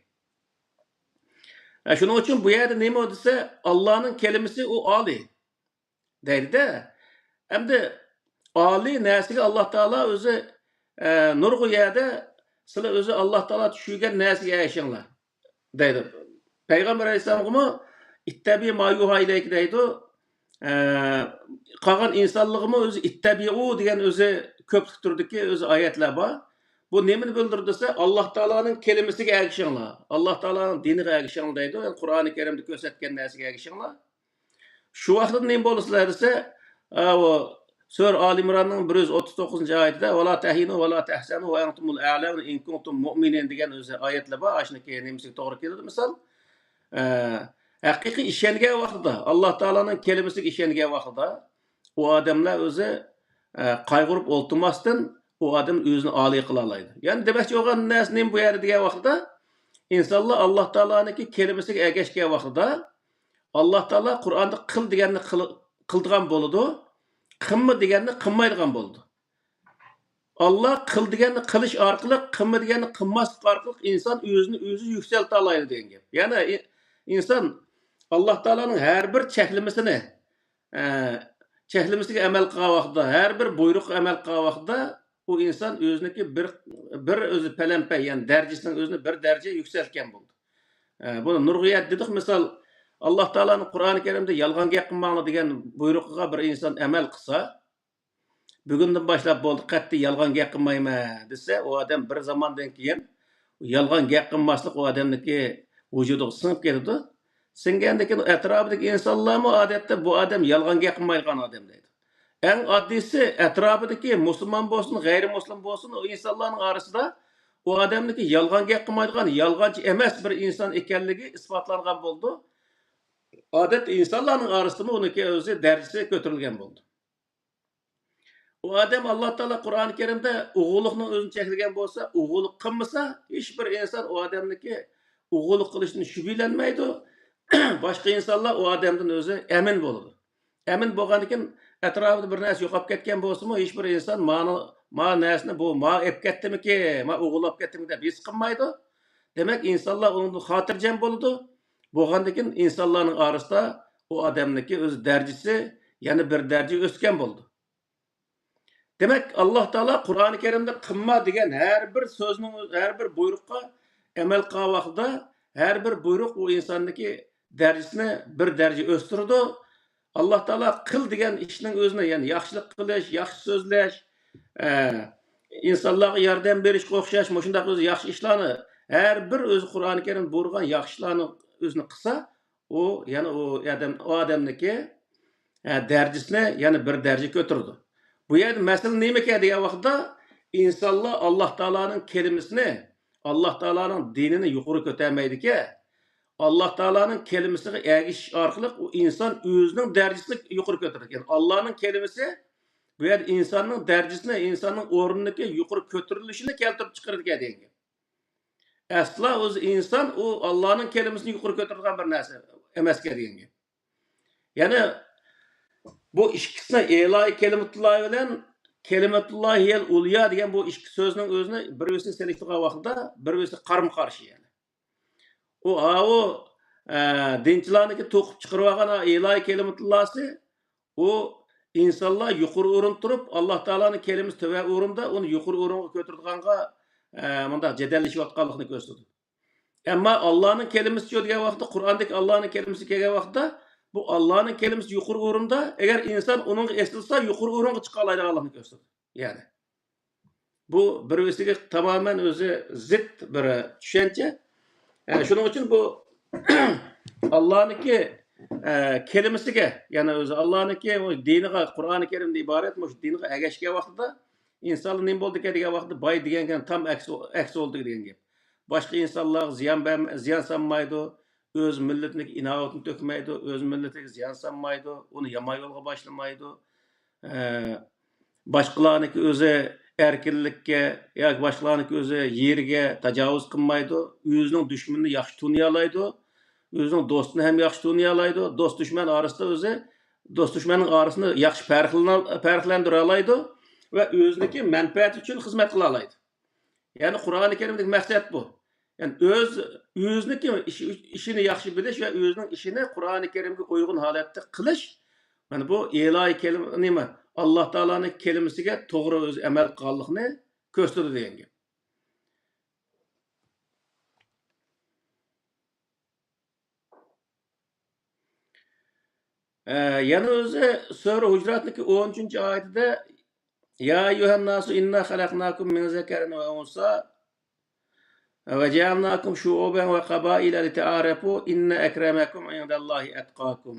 Shuning uchun bu yerda nima desa, Allohning kelimasi u oliy deydi-da. Endi oliy narsaga Alloh taolo o'zi nurg'u yerda sizlar o'zi Alloh taolo tushirgan narsaga erishinglar deydi. Payg'ambar alayhisolamga ittabi ma yuha ilayk deydi. Qolgan insonlig'imi o'zi ittabiu degan o'zi ko'plik turdiki o'zi oyatlar bor. Bu nimani bildirdi desa, Alloh taoloning kelimasiga ergishinglar. Alloh taoloning diniga ergishinglar deydi. Yani Qur'oni Karimda ko'rsatgan narsaga ergishinglar. Shu vaqtda nima bo'lasizlar desa, o Sura Ali Imronning 139-oyatida "Va la tahinu va la tahsanu va antumul a'lamun in kuntum mu'minin" degan o'zi oyatlar bor. Shuniki nimasiga to'g'ri keladi misol. Haqiqiy ishongan vaqtida, Alloh taoloning kelimasiga ishongan vaqtida u odamlar o'zi qayg'urib o'ltirmasdan u odam o'zini oliy qila oladi. Ya'ni demakchi bo'lgan narsa nima bu yerda degan vaqtida insonlar Alloh taoloniki kelimasiga ergashgan vaqtida Alloh taolo Qur'onda qil deganni qildigan bo'ladi, qilma deganni qilmaydigan bo'ldi. Alloh qil deganni qilish orqali, qilma deganni qilmaslik orqali inson o'zini o'zi yuksalta oladi degan gap. Ya'ni inson Alloh taoloning har bir cheklimasiga amal qilgan vaqtida, har bir buyruqqa amal qilgan vaqtida u inson o'ziniki bir o'zi palampay, ya'ni darajasining o'zini bir daraja yuksaltgan bo'ldi. Buni nurg'iyat dedik, misol Alloh taoloning Qur'oni Karimda yolg'on gap qilmanglar degan buyruqiga bir inson amal qilsa, bugundan boshlab bo'ldi, qat'iy yolg'on gap qilmayman desa, u odam bir zamondan keyin yolg'on gap qilmaslik u odamniki vujudiga singib ketadi. Singandan keyin atrofidagi insonlarmi odatda bu odam yolg'on gap qilmaydigan odam deydi. Eng oddiysi atrofidagi musulmon bo'lsin, g'ayrimuslim bo'lsin, o insonlarning orasida u odamniki yolg'on gap qilmaydigan, yolg'onchi emas bir inson ekanligi isbotlangan bo'ldi. Odat insonlarning orasida uniki o'zi darajasi ko'tarilgan bo'ldi. U odam Alloh taolo Qur'oni Karimda o'g'illikning o'zini cheklagan bo'lsa, o'g'illik qilmasa, hech bir inson u odamniki o'g'illik qilishdan shubhalanmaydi. Boshqa insonlar u odamdan o'zi amin bo'ladi. Amin bo'lgandan keyin atrofida bir narsa yo'qolib ketgan bo'lsa-mu, hech bir inson ma narsani bu ma ep ketdimiki, ma o'g'irlab ketdimki deb his qilmaydi. Demak, insonlar undan xotirjam bo'ladi. Bo'lgandan keyin insonlarning orasida u odamniki o'z darajasi yana bir daraja o'sgan bo'ldi. Demak, Alloh taolo Qur'oni Karimda qilma degan har bir so'zning, har bir buyruqqa amal qilgan vaqtida har bir buyruq u insonniki darajasini bir daraja o'stirdi. Alloh taolo qil degan ishning o'zini, ya'ni yaxshilik qilish, yaxshi so'zlash, insonlarga yordam berishga o'xshash, shunday o'zi yaxshi ishlarni har bir o'zi Qur'oni Karim buyurgan yaxshi ishlarni o'zini qilsa, u yana u odamniki darajasini yana bir daraja ko'tardi. Bu yerda masala nima ekan degan vaqtda insonlar Alloh taoloning kelimasini, Alloh taoloning dinini yuqori ko'tarmaydi-ki, Alloh taoloning kelimasiga ergishish orqali u inson o'zining darajasini yuqori ko'taradi. Ya'ni Allohning kelimasi bu yerda insonning darajasini, insonning o'rnidagi yuqori ko'tarilishini keltirib chiqaradi degan. Asla o'zi inson u Allohning kelimasini yuqori ko'taradigan bir narsa emas degan. Ya'ni bu ikkisini ilohiy kelimatulloh bilan kelimatullohiyal ulya degan bu ikki so'zning o'zini bir-birisiga selektirgan vaqtda bir-birisi qarama-qarshi yani. O dinchilarniki to'qib chiqarib olgan ilohiy kelimatullohsi u insonlar yuqori o'rin turib, Alloh taoloning kelimasi tova o'rinda uni yuqori o'ringa ko'taradiganға bunda jadallashayotganligini ko'rsatadi. Ammo Allohning kelimasi degan vaqtda, Qur'ondagi Allohning kelimasi kelgan vaqtda bu Allohning kelimasi yuqori o'rinda, agar inson uningga esilsa yuqori o'ringa chiqa oladiganligini ko'rsatadi. Ya'ni bu bir-birisiga tamoman o'zi zid bir tushuncha. Shuning uchun bu Allohniki kelimasiga, ya'ni o'zi Allohniki diniga, Qur'oni Karimda iborat shu diniga ergashgan vaqtida insonlar nima bo'ldi degan vaqtda boy degan tam aksi bo'ldi degan gap. Boshqa insonlar ziyon sanmaydi, o'z millatining inovatini to'kmaydi, o'z millatiga ziyon sanmaydi, uni yomon yo'lga boshlamaydi. Boshqalarniki o'zi erkinlikka yoki boshqalarniki o'zi yeriga tajovuz qilmaydi, o'zining dushmanini yaxshi taniy oladi, o'zining do'stini ham yaxshi taniy oladi. Do'st dushman orasida o'zi do'st dushmanning orasini yaxshi farqlantira oladi va o'ziniki manfaati uchun xizmat qila oladi. Ya'ni Qur'oni Karimdagi maqsad bu. Ya'ni o'ziniki ishini yaxshi bilish va o'zining ishini Qur'oni Karimga uyg'un holatda qilish. Mana bu ilohiy kelima nima? Alloh taolaning kelimasiga to'g'ri o'zi amal qilganlikni ko'rsatadi degan gap. Yana o'zi Sura Hujratning 13-oyatida ya ayyuhan nasu inna xalaqnakum min zakarin va unsa va ja'alnakum shu'uban va qabaila lita'arafu inna akramakum indallahi atqakum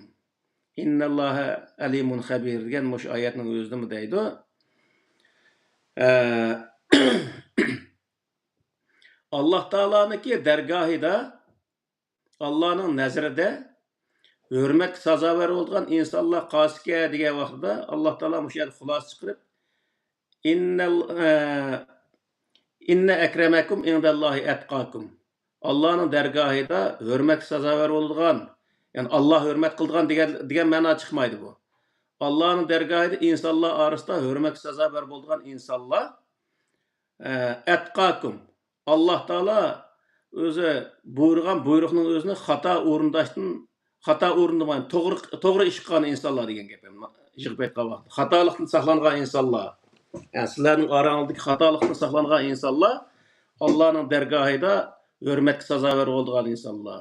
innalloha alimun xabir degan mush oyatning o'zida deydi. Alloh taolaniki dargohida Allohning nazarida hurmat sazovor bo'lgan insonlar qosika degan vaqtda Alloh taolo mush yerda xulosa chiqarib inna akramakum indallohi atqakum. Allohning dargohida hurmat sazovor bo'lgan, ya'ni Alloh hurmat qilgan degan ma'no chiqmaydi bu. Allohning dargohida insonlar orasida hurmat sazovor bo'lgan insonlar atqakum. Alloh taolo o'zi buyurgan buyruqning o'zini xato o'rindamaydi, to'g'ri ish qilgan insonlar degan gap. Yig'ib aytgan vaqt. Xatolikdan saqlangan insonlar. Yani sizlerning orangızdagi xatolikdan saqlangan insonlar Allohning dargohida hurmatga sazovor bo'lgan insonlar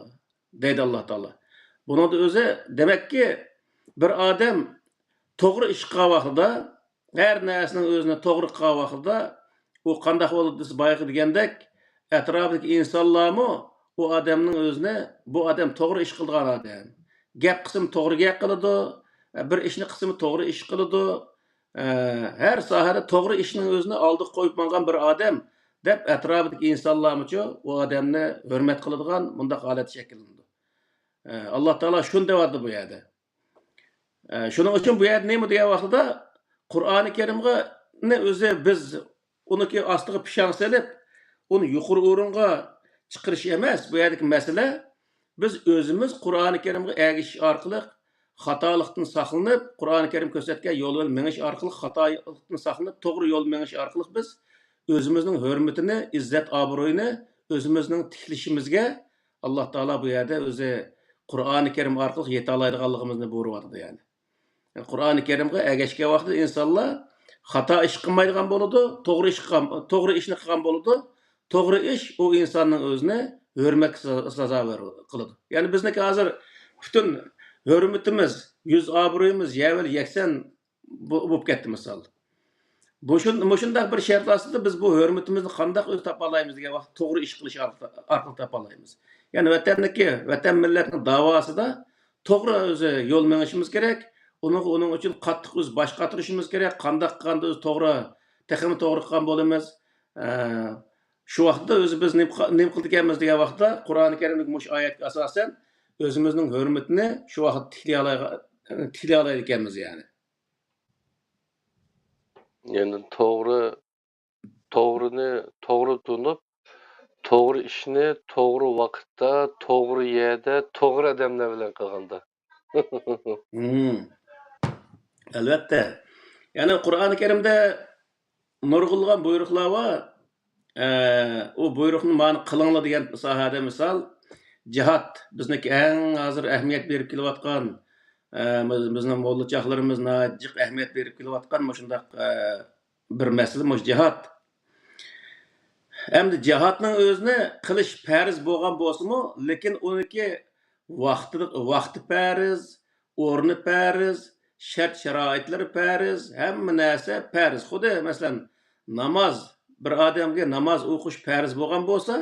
deydi Alloh taolo. Buning o'zi demakki bir odam to'g'ri ish qilgan vaqtida, har narsaning o'zini to'g'ri qilgan vaqtida u qanday bo'ladi desa boyagi degandek atrofidagi insonlarmi u odamning o'zini bu odam to'g'ri ish qilgan odam. Gap qism to'g'ri gap qiladi, bir ishni qismi to'g'ri ish qiladi. Her sohada to'g'ri ishning o'zini oldiga qo'yib qo'ygan bir odam deb atrofidagi insonlarmichu u odamni hurmat qiladigan bunday holat shakllandi. Alloh taolo shuni deyapti bu yerda. Shuning uchun bu yerda nima degan vaqtida Qur'oni Karimga o'zi biz uniki ostiga pishang solib, uni yuqori o'ringa chiqarish emas. Bu yerdagi masala biz o'zimiz Qur'oni Karimga ergashish orqali xatolikdan saqlanib, Qur'oni Karim ko'rsatgan yo'l bilan menish orqali xatolikdan saqlanib, to'g'ri yo'l menish orqali biz o'zimizning hurmatini, izzat obro'yini o'zimizning tiklishimizga Alloh taolo bu yerda o'zi Qur'oni Karim orqali yeta oladiganligimizni buyuryapti yani. Qur'oni Karimga ergashgan vaqtda insonlar xato ish qilmaydigan bo'ladi, to'g'ri ishni qilgan bo'ladi. To'g'ri ish u insonning o'zini hurmatga sazovor qiladi. Ya'ni bizniki hozir butun hurmatimiz, yuz obro'yimiz yavel yaksan bo'lib ketdi misol. Bu shunday bir shart ostida biz bu hurmatimizni qanday o'z topalaymiz degan vaqt to'g'ri ish qilish orqali topalaymiz. Ya'ni vatan millatning davosida to'g'ri o'zi yo'l menishimiz kerak. Uning uchun qattiq o'z bosh qatirishimiz kerak. Qanday o'z to'g'ri, texnik to'g'ri qilgan bo'lamiz. Shu vaqtda o'zi biz nima qildik ekanmiz degan vaqtda Qur'oni Karimdagi mush oyatga asosan o'zimizning hurmatini shu vaqt tiklay olaylik ekanmiz yani. Yani to'g'rini to'g'ri tunib, to'g'ri ishni to'g'ri vaqtda, to'g'ri yerda, to'g'ri odamlar bilan qilganda. Albatta. Yani Qur'oni Karimda nurg'ulgan buyruqlar bor. O buyruqni ma'ni qilinglar degan sohada misol jihad bizniki eng hozir ahamiyat berib kelayotgan bizning mo'llichoqlarimiz jiq ahamiyat berib kelayotgan shunday bir masala mush jihad. Endi jihadning o'zini qilish farz bo'lgan bo'lsa-mu, lekin uniki vaqti farz, o'rni farz, shart-sharoitlari farz, hamma narsa farz. Xuddi masalan namoz bir odamga namoz o'qish farz bo'lgan bo'lsa,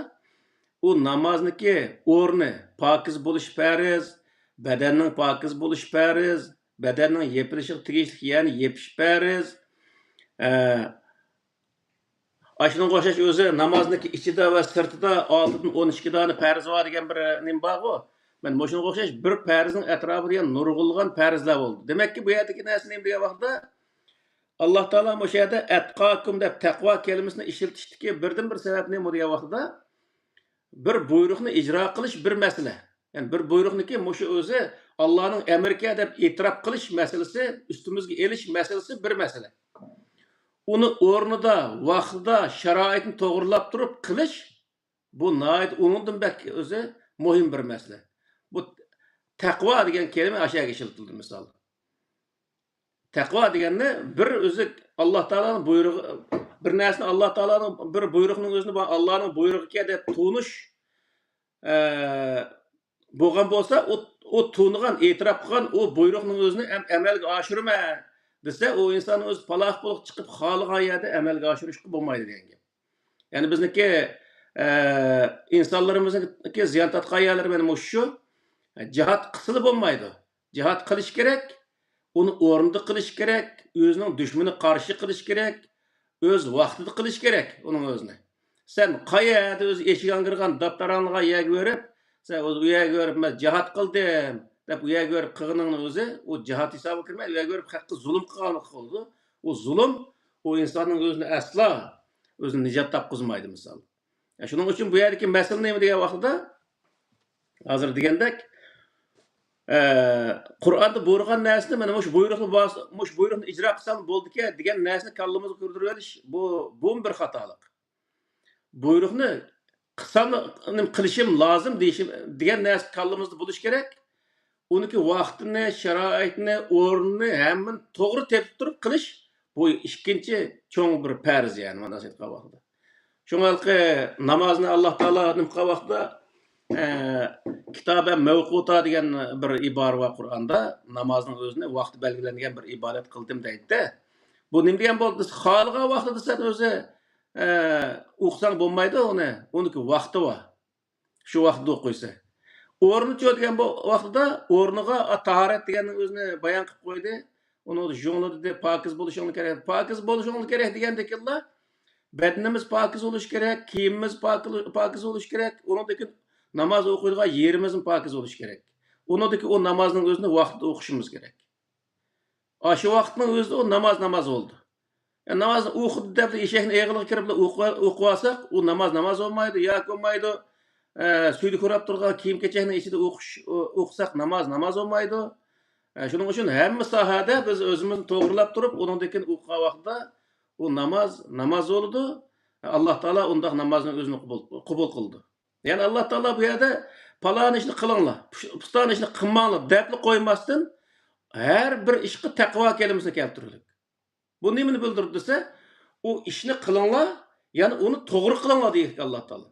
u namozniki o'rni pokiz bo'lish farz, badanning pokiz bo'lish farz, badanning yepilishi tegishli, ya'ni yepish farz. Aşının qo'shash o'zi namozniki ichida va sirtida 6-12 dona farz bor degan bir nim bor-ku. Men moshunga o'xshash bir farzning atrofida nurg'ulg'an farzlar bo'ldi. Demakki bu yerdagi narsa nima degan vaqtda Alloh taolo o'sha yerda atqakum deb taqvo kalimasini ishlatishdiki birdan bir sabab nima degan vaqtda bir buyruqni ijro qilish bir masala. Ya'ni bir buyruqniki mushu o'zi Allah'ın emirke deb itiraf qilish masalasi, üstümüzge elish masalasi bir masala. Onu o'rnida, vaqtida, sharoitni to'g'rilab turib qilish bu nihoyat uningdan belki o'zi muhim bir masala. Bu taqvo degan kelima ashaga ishlatildi misol. Taqvo deganda bir o'zi Alloh taolaning buyrug'i, bir narsani Alloh taolaning bir buyruqning o'zini Allohning buyrug'iga deb tunish bo'lgan bo'lsa, o tunigan, e'tirof qilgan o buyruqning o'zini amalga oshirma desa, o inson o'z paloh bo'lib chiqib xohlagan yerda amalga oshirishga bo'lmaydi degan gap. Ya'ni bizniki insonlarimizniki ziyon tortgan yerlar mana shu jihad qilsa bo'lmaydi. Jihad qilish kerak, uni o'rnida qilish kerak, o'zining dushmani qarshi qilish kerak, o'z vaqtida qilish kerak uning o'zini. Sen qayerda o'z eshigingga kirgan daftaranliga yeg berib, sen o'z uyaga berib men jihad qildim deb uyaga berib qilganingni o'zi o jihad hisobiga kirmaydi. Uyaga berib haqqa zulm qilgan qildi. O zulm o insonning o'zini asla o'zini nijot topqizmaydi misol. Shuning uchun bu yerdagi masala nima degan vaqtda hozir degandek Qur'onda buyurgan narsani mana shu buyruqni ijro qilsam bo'ldi-ku degan narsani kallamizga kirdirib olish bu bir xatolik. Buyruqni qilsam qilishim lozim deyishim degan narsa kallamizda bo'lish kerak. Uniki vaqtini, sharoitini, o'rnini hammani to'g'ri tepib turib qilish bu ikkinchi cho'ng bir farz yani mana shu vaqtda. Shunga namozni Alloh taolo nima vaqtda kitoba mavquta degan bir ibora bor Qur'onda, namozning o'zini vaqti belgilangan bir ibodat qildim deydi. Bu nima degan bo'ldi? Xohlagan vaqtida sen o'zi o'qisang bo'lmaydi uni. Uniki vaqti bor. Shu vaqtda o'qiysa. O'rni cho'tgan bu vaqtida o'rniga tahorat deganning o'zini bayon qilib qo'ydi. Uni jonglida deb pokiz bo'lishing kerak. Pokiz bo'lishing kerak degandekilla bedenimiz pokiz bo'lish kerak, kiyimimiz pokiz bo'lish kerak. Uningdagi namoz o'qiydigan yerimiz pokiz bo'lish kerak. Uningdagi o namozning o'zini vaqtida o'qishimiz kerak. Shu vaqtning o'zida o namoz bo'ldi. Namozni o'qib deb eshakni eg'iliga kirib o'qib olsak, u namoz bo'lmaydi, yoki bo'lmaydi. Suydi ko'rib turgan kiyim-kechakning ichida o'qisak namoz bo'lmaydi. Shuning uchun hamma sohada biz o'zimizni to'g'rilab turib, uningdagi o'qigan vaqtda o namoz bo'ldi. Alloh taolo undaq namozni o'zini qabul qildi. Ya'ni Alloh taolo bu yerda palon ishni qilinglar, piston ishni qilmanglar deb qo'ymasdan har bir ishga taqvo kelimasini keltirdi. Bu nimani bildirdi desa, o ishni qilinglar, ya'ni uni to'g'ri qilinglar deydi Alloh taolo.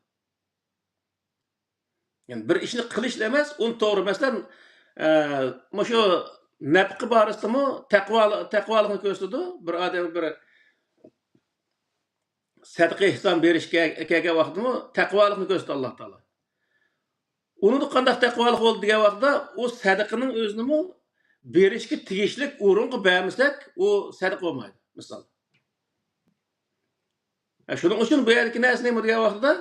Yani bir ishni qilish emas, uni to'g'ri emasdan shu nafqi borasida taqvolikni ko'rsatdi. Bir odam bir sadaqa ihson berishga kelgan vaqtda taqvolikni ko'rsatdi Alloh taolo. Uni qanday taqvolik bo'ldi degan vaqtda o sadaqaning o'zini berishga tegishli o'ringa bermasak, o sadaqa bo'lmaydi, misol. Shuning uchun bu yerdagi narsa nima degan vaqtda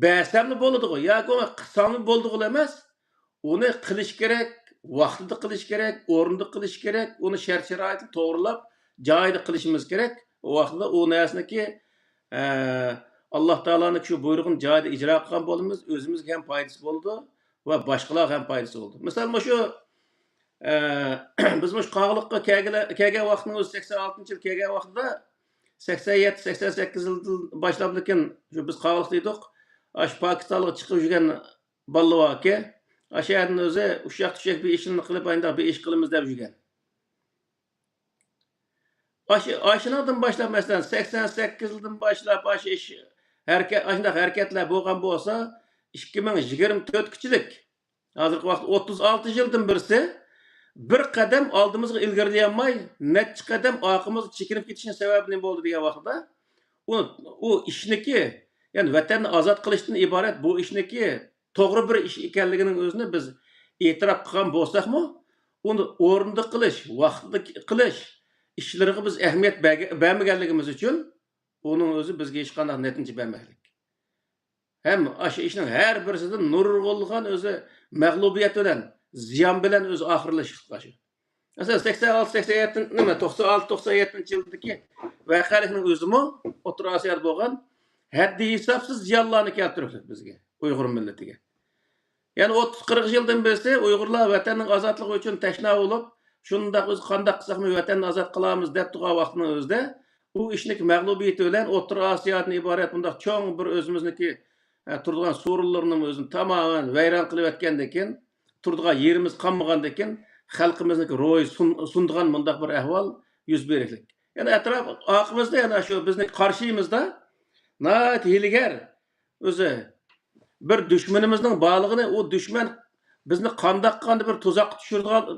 bəsəmli bo'ladi-ku, yoki qilsamli bo'ldi emas. Uni qilish kerak, vaqtida qilish kerak, o'rnida qilish kerak, uni shart-sharoitni to'g'rilab, joyida qilishimiz kerak. O vaqtda o narsaniki Alloh taolaning shu buyrug'ini joyida ijro qilgan bo'lamiz, o'zimizga ham foydasi bo'ldi va boshqalarga ham foydasi bo'ldi. Masalan, shu biz shu qog'liqqa kelgan vaqtning o'zi 86-yil kelgan vaqtda 87-88 yildan boshlab lekin shu biz qog'liq deydik. Aş Pakistan'a çıkıp жүрген ballı var ki, aşağıdan özü uşak bir işini kılıp aynı bir iş kılımız da жүрген. Aşınadan başlayıp mesela 88 yıldan başlayıp aşı iş hareketler boğan olsa 2024 küçülük. Hazır vakit 36 yıldan birisi bir kadem aldığımızı ilgirileyemey, net kadem akımız çekinip gitişinin sebebi ne oldu diye vakitte o işindeki yani vatanni ozod qilishdan iborat bu ishniki to'g'ri bir ish ekanligining o'zini biz e'tirof qilgan bo'lsakmi, uni o'rnida qilish, vaqtida qilish ishlariga biz ahamiyat bermaganligimiz uchun uning o'zi bizga hech qanday natija bermaylik. Ham o'sha ishning har birisidan nurg'ulg'an o'zi mag'lubiyat bilan, ziyon bilan o'zi oxirlashib. Masalan 86-87 nima 96-97-yildagi voqealikning o'zimi O'rta Osiyoda bo'lgan haddi hisobsiz ziyonlarni keltirdi bizga, Uyg'ur millatiga. Yani 30-40 yıldan beri Uygurlar vatanın azatlığı için teşna olup, şundaq öz qandaq qısaqmı vatanını azat qılamız dep tuğa vaqtının özde, bu işnik məğlubiyyəti ölen Otur Asiyadan ibaret bundaq çoğ bir özümüzniki turduğan Surullarının özünü tamamen vayran qılıp etkendekin, turduğan yerimiz qanmağandekin, xalqimizniki roy sunduğan bundaq bir ahval yüz beriklik. Yani etraf aqımızda yani şu bizning qarşıyımızda naat hiliger özü bir düşmanımızın bağlığını o düşman bizni qandaq bir tuzaq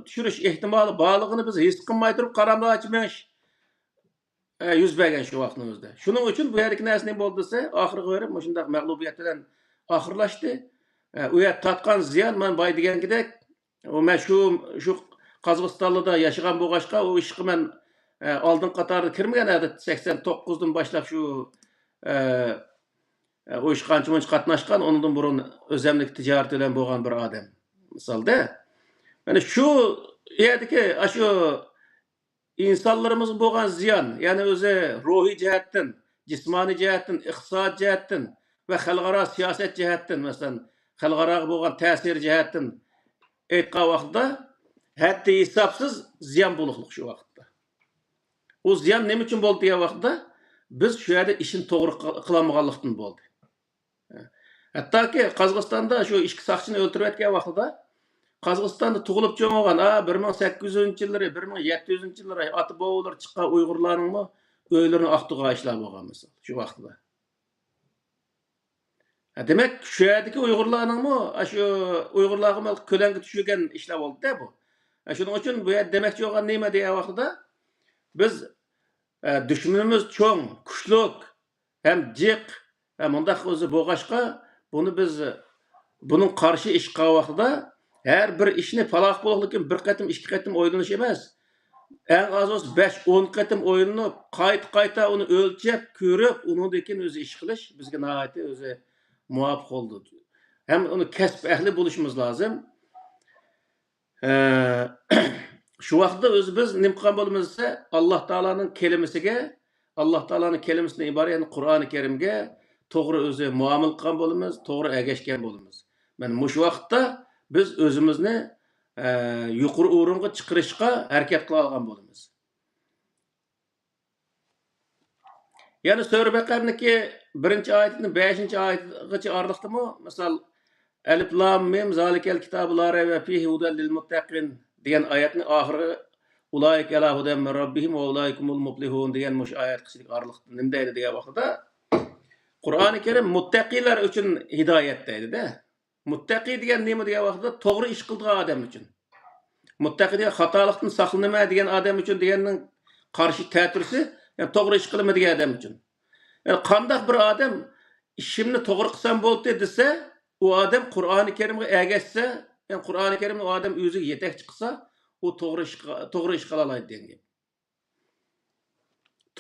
düşürüş ehtimali bağlığını biz his qilmay turib qaramda açmış yüz bergen şu vaqtımızda. Şunun için bu yerdeki näsini bo'ldi desa, oxirgi verib shundaq mag'lubiyat bilan oxirlashdi. U yer tatqan ziyon men boy degandek, men shu Qozog'istonda yashagan bo'lg'achqa u ishqi men oldin qatorda kirmagan edi 89dan boshlab shu o iş qancha qatnaşqan, ondan burun özemlik ticaret bilen bo'lgan bir odam. Misalda, yani şu yerdeki şu insanlarımız bo'lgan ziyon, yani o'zi ruhiy jihatdan, jismoniy jihatdan, iqtisod jihatdan va xalqaro siyosat jihatdan, masalan, xalqaro bo'lgan ta'sir jihatdan aytgan vaqtda hatto hisobsiz ziyon bo'lganlik shu vaqtda. O ziyon nima uchun bo'ldi degan vaqtda biz shu yerda ishni to'g'ri qilolmaganlikdan bo'ldi. Hattoki Qozog'istonda shu ishki saqchini o'ltirib etgan vaqtida Qozog'istonda tug'ilib cho'mgan 1800-yillari, 1700-yillari ota bobolar chiqqan Uyg'urlarning o'ylarini aqtuga ishlar bo'lgan misol shu vaqtda. Demak, shu yerdagi Uyg'urlarning shu Uyg'urlarga ko'langa tushirgan ishlar bo'ldi-da bu. Shuning uchun bu yer demakchi bo'lgan nima degan vaqtida biz düşmanımız çoğ, kuchlik, hem jiq, hem undaq o'zi bo'lg'achqa buni biz bunun qarshi ish qilgan vaqtida her bir ishni faloh bo'lishlik bir qatim, ikki qatim o'ylanish emas. Eng az olsa 5-10 qatim o'ylanib, qayta uni o'lchab, ko'rib, undan keyin o'zi ish qilish bizga nihoyatda o'zi muvofiq bo'ldi. Hem uni kasb ahli bo'lishimiz lozim. Şu vaqtda o'zi biz nima qilgan bo'lamiz desa, Alloh taolaning kelimasiga, Alloh taolaning kelimasidan iborat, ya'ni Qur'oni Karimga to'g'ri o'zi muomala qilgan bo'lamiz, to'g'ri ergashgan bo'lamiz. Mana mush vaqtda biz o'zimizni yuqori o'ringa chiqarishga harakat qila olgan bo'lamiz. Ya'ni Sura Baqarniki 1-oyatining 5-oyatigacha oraliqdimi? Misol Alif Lam Mim zalikal kitabu la rayba fihi hudan lil muttaqin degan oyatning oxiri ulayk ala hudan min rabbihim va ulaykumul muflihun degan mush oyat qishilik oraliqda nima deydi degan vaqtda Qur'oni Karim muttaqilar uchun hidoyat deydi-da. Muttaqi degan nima degan vaqtda to'g'ri ish qilgan odam uchun. Muttaqi degan xatolikdan saqlanma degan odam uchun deganning qarshi ta'tirsi, yani to'g'ri ish qilma degan odam uchun. Yani qanday bir odam ishimni to'g'ri qilsam bo'ldi desa, u odam Qur'oni Karimga ergashsa, yani Qur'oni Karimni o odam o'ziga yetakchi qilsa, u to'g'ri ish qila oladi degan gap.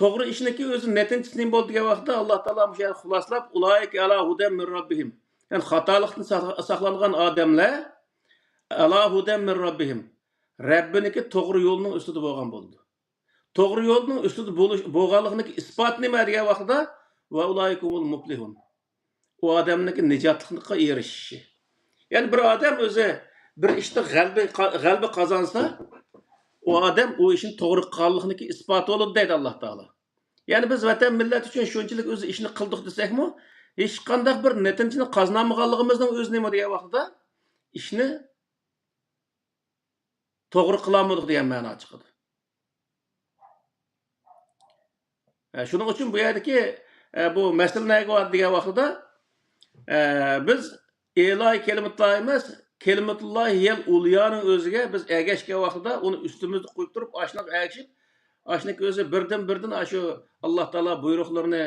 To'g'ri ishniki o'zi netinchisi nima bo'ldi degan vaqtda Alloh taolo bu yerda xuloslab ulayka ala hudan min rabbihim. Yani xatolikdan saqlangan odamlar ala hudan min rabbihim. Rabbiniki to'g'ri yo'lning ustida bo'lgan bo'ldi. To'g'ri yo'lning ustida bo'lganligining isbot nima degan vaqtda va ulaykumul muflihun. O adamniki nijotlikqa erishishi. Yani bir adam o'zi bir ishda g'alaba qozonsa, o adam o işin to'g'ri qilganligining isboti bo'ladi deydi Alloh taolo. Yani biz vatan millat uchun shunchalik o'zi ishni qildik desakmi, hech qanday bir netinchini qozonmaganligimizning o'zi nima degan vaqtda ishni to'g'ri qilolmadik degan ma'no chiqadi. Shuning uchun bu yerdagi bu masala nega bor degan vaqtda biz Eloy kelimatulloh emas, kelimatulloh yel ulyoning o'ziga biz ergashgan vaqtida uni ustimizda qo'yib turib, ashnoq ergashib, ashnoq o'zi birdan shu Alloh taolo buyruqlarini,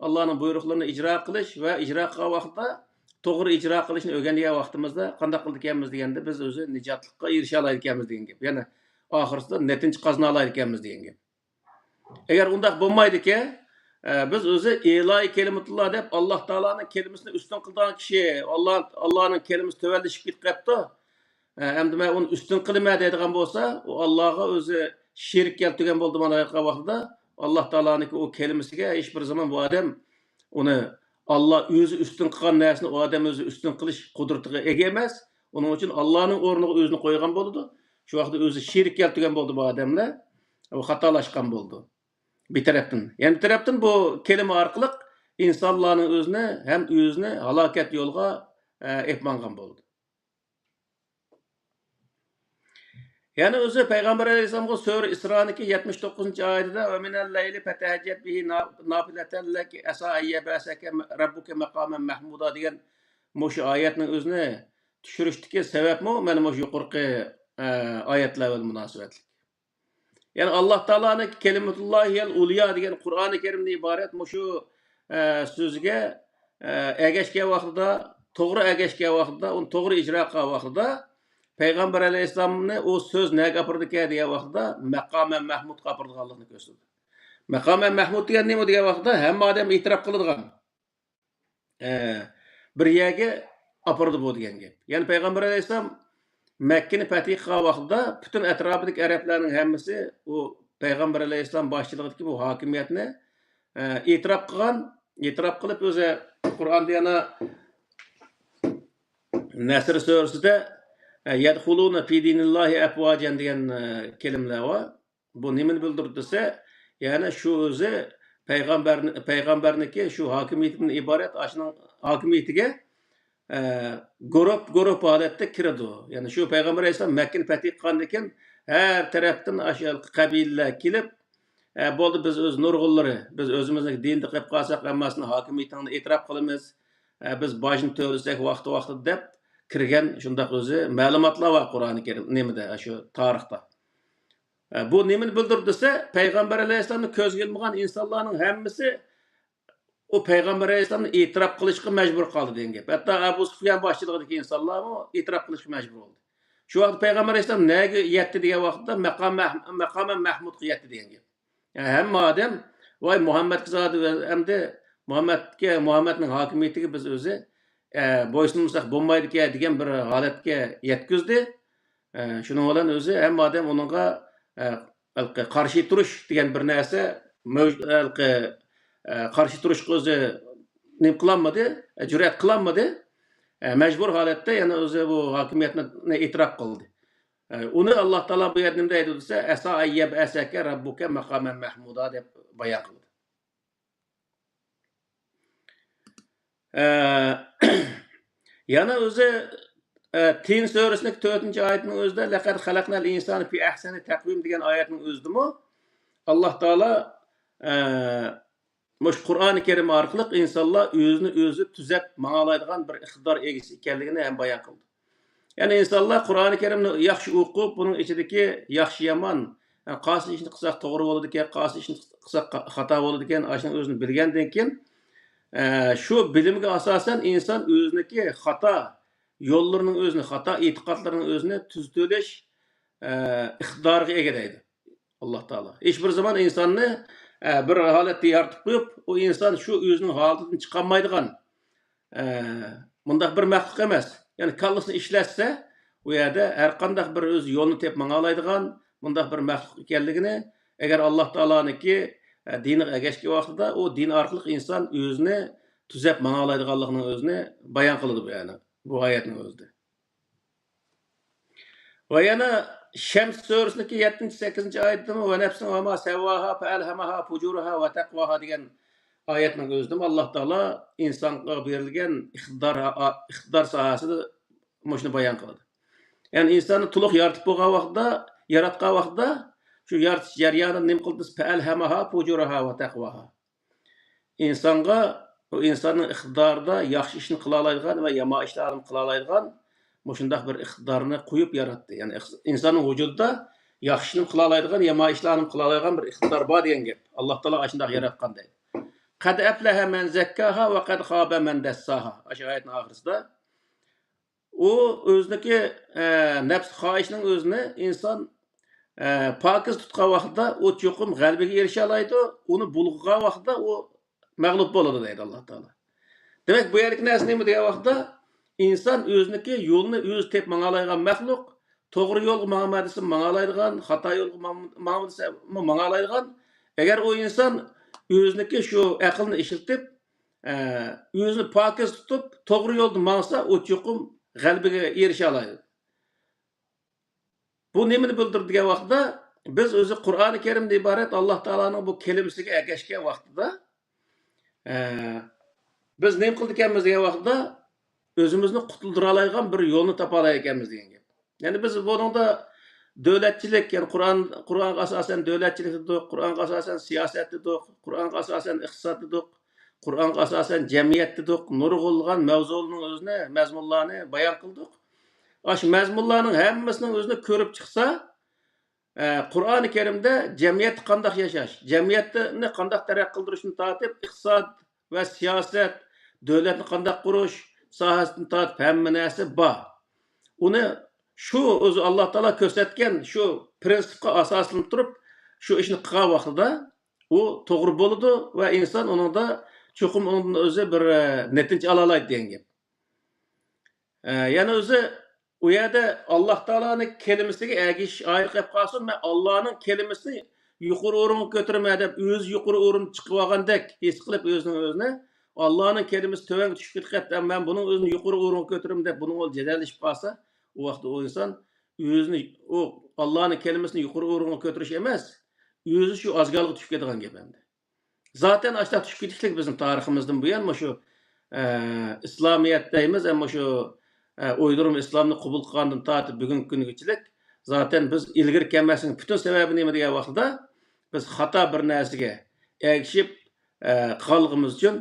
Allohning buyruqlarini ijro qilish va ijro qilgan vaqtda to'g'ri ijro qilishni o'rgangan vaqtimizda qanday qildik ekanmiz deganda biz o'zi nijotlikqa erisha oladi ekanmiz degan gap. Ya'ni oxirsida netinch qozona oladi ekanmiz degan gap. Agar undaq bo'lmaydi-ki, biz o'zi Eloy kelimatulloh deb Alloh taolaning kelimasini ustun qilgan kishi, Allohning kelimasi tövellashib ketibdi. Endi men uni ustun qilma deydigan bo'lsa, u Allohga o'zi shirk keltirgan bo'ldi mana aytgan vaqtida Alloh taolaning o kelimasiga hech bir zaman bu odam uni Alloh o'zi ustun qilgan narsani o odam o'zi ustun qilish qudratiga ega emas. Onun için Allah'ın ornuga özünü koygan boldu. Şu vaqtda özü şerik keltirgen boldu bu adamlar. O hatalaşkan boldu. Bir taraftan. Yani bir taraftan bu kelime arkalık insanların özüne hem özüne halaket yolga etmangan boldu. Yani özü Peygamber Aleyhisselam'a Sure İsra'nınki 79. ayetinde ve minel leyli fetehecet bihi nafileten leki esa ayyebeseke rabbuke mekamen mahmuda degan moşu ayetinin özüne düşürüşteki sebep mi? Benim moşu yukarıki ayetlerle münasebetli. Yani Allah Teala'nın kelimetullahiyel uliya degan Kur'an-ı Kerim'de ibaret moşu sözüge egeşke vaxtida, toğru egeşke vaxtida, onu toğru icra qilgan vaxtida Peygamber Aleyhisselam'ın o söz ne kapırdı ki diye vaxtida makamen Mahmud kapırdıganlığını gösterdi. Makamen Mahmud diyen ne diye vaxtida hem adam itiraf kılıdığan bir yerge apırdı bu diyen gap. Yani Peygamber Aleyhisselam Mekke'ni fetih qilgan vaxtida bütün etrafındaki Arapların hemmisi o Peygamber Aleyhisselam başçılığındaki bu hakimiyetini itiraf kılgan, itiraf kılıp özü Kur'an diyana Nesr Suresi'de yedhuluna fi dinillahi efvacen diyen kelimeler var. Bu nemin bildirdiyse yani şu özü peygamberniki şu hakimiyetinden ibaret aşının hakimiyetine grup halette kirdi. Yani şu Peygamber Aleyhisselam Mekke'ni fetih kılandıkken her taraftan aşağı kabileler kilip boldu biz öz nurgulları, biz özümüzdeki dinde qilib qalsak hammasini hakimiyetini itiraf qilamiz. Biz bajni töresek vaqti deb kirgen şundaq özü ma'lumotlar var Qur'oni Kerim nemede şu tarixda. Bu nemini bildirdiyse Peygamber Aleyhisselam'ın köz gelmegan insanların hemmisi o Peygamber Aleyhisselam'ı itiraf qilishga mecbur qaldı degan gap. Hatta Abu Sufyan başçılığındaki insanlar mı itiraf qilishga mecbur oldu. Şu vaqt Peygamber Aleyhisselam nega yetdi degan vaqtda maqamen Mahmudga yetdi degan gap. Yani hem madem vay Muhammed kızadı hem de Muhammed'in hakimiyetiga biz özü boysunmasak bo'lmaydi ki degan bir holatga yetkizdi. Şunun bilan özü hem madem onunğa qarshi turish degan bir narsa qarshi turishga o'zi nim qilolmadi, jur'at qilolmadi. Mecbur holatda yana o'zi bu hakimiyatni itiraf qildi. Uni Alloh taolo bu yerda nima deydi desa, asa ayyab asaka rabbuka maqaman mahmuda deb bayon qildi. Yana o'zi Tin surasining 4-oyatining o'zida laqad xalaqnal insani fi ahsani taqvim degan oyatning o'zidami Alloh taolo Muş Qur'on-i Kerim orqali insonlar o'zini o'zi tuzab ma'nolaydigan bir iqtidor egasi ekanligini ham bayon qildi. Yani insonlar Qur'on-i Kerimni yaxshi o'qib, buning ichidagi yaxshi yomon, qaysi ishni qilsak to'g'ri bo'ladi ekan, qaysi ishni qilsak xato bo'ladi ekan, ashuni o'zini bilgandan keyin shu bilimga asosan inson o'ziniki xato yo'llarining o'zini, xato e'tiqodlarining o'zini tuzatilish iqtidoriga ega deydi Alloh taolo. Hech bir zaman insonni bir holatda yaratib qo'yib, o inson shu o'zining holatidan chiqolmaydigan bundaq bir maxluq emas. Yani kallasını işletse o yerda her qandaq bir öz yolunu tep mağalaydigan bundaq bir maxluq ekanligini eğer Allah Taola'niki dini egeşki vaqtida o din orqali inson o'zini tuzab mağalaydiganligini o'zini bayon qiladi bu yani bu oyatning o'zida. Va yana Şems surasındaki 7-8 oyatda va nafsin va ma sawwaha fa alhamaha fujuraha va taqwaha degan oyatning o'zida Alloh taolo insonga berilgan iqtidor sohasida shuni bayon qiladi. Yani insonni to'liq yaratib bo'lgan vaqtda, yaratgan vaqtda shu yaratish jarayonini nim qildi fa alhamaha fujuraha va taqwaha. İnsonga o insonning iqtidorida yaxshi ishni qila oladigan va yomon ishlarni qila oladigan shunday bir iqtidorni qo'yib yaratdi. Yani insonning vujudida yaxshi ishni qila oladigan, yomon ishlarni qila oladigan bir iqtidor bor degan gap. Alloh taolo shunday yaratgan deydi. Qad aflaha man zakkaha va qad khaba man dassaha. Aşu ayetning oxirisida o o'ziniki nafs xohishning o'zini inson pokiz tutgan vaqtda o cho'qim g'alabaga erisha oladi, uni bulg'agan vaqtda o mag'lub bo'ladi deydi Alloh taolo. Demak bu yerlik narsa nima degan vaqtda inson o'ziniki yo'lni o'zi tep mang'alaydigan maxluq, to'g'ri yo'lga mang'amadisa mang'alaydigan, xato yo'lga mang'amadisa mang'alaydigan. Agar o inson o'ziniki shu aqlni ishlatib o'zini pokiz tutib to'g'ri yo'lda mangsa o cho'qim g'alabaga erisha oladi. Bu nimani bildirdi degan vaqtda biz o'zi Qur'oni Karimda iborat Alloh taoloning bu kelimasiga ergashgan vaqtida biz nima qildik ekanmiz degan vaqtda o'zimizni qutuldira oladigan bir yo'lni topa olar ekanmiz degan gap. Ya'ni biz buningda davlatchilik, ya'ni Qur'onga asosan davlatchilik dedik, Qur'onga asosan siyosat dedik, Qur'onga asosan iqtisod dedik, Qur'onga asosan jamiyat dedik, nurg'ulg'an mavzularning o'zini, mazmunlarni bayon qildik. Aş mazmunlarning hammasining o'zini ko'rib chiqsa, Qur'oni Karimda jamiyat qanday yashash, jamiyatni qanday taraqqiy qildirishni tortib, iqtisod va siyosat, davlatni qanday qurish sohasini tortib hamma narsa bor. Uni shu o'zi Alloh taolo ko'rsatgan shu prinsipga asoslanib turib, shu ishni qilgan vaqtida u to'g'ri bo'ladi va inson uningda cho'qim o'zi bir natija ola oladi degan gap. Yana o'zi u yerda Alloh taoloning kelimasiga ergashish ayiq qilib qolsin, men Allohning kelimasini yuqori o'ringa ko'tiraman deb o'zi yuqori o'rin chiqib olgandek his qilib o'zini Allohning kelimasi tövanga tushib ketgan, men buning o'zini yuqori o'ringa ko'tiraman deb buni jadallashib qolsa, u vaqtda o inson o'zini o Allohning kelimasini yuqori o'ringa ko'tirish emas, o'zi shu ozgalga tushib ketgan gap endi. Zaten ashta tushib ketishlik bizning tariximizdan buyon shu islomiyat deymiz, ammo shu uydurum islomni qabul qilgandan tortib bugungi kungachilik zaten biz ilgari kelmasning butun sababi nima degan vaqtda biz xato bir narsaga ergishib qolganimiz uchun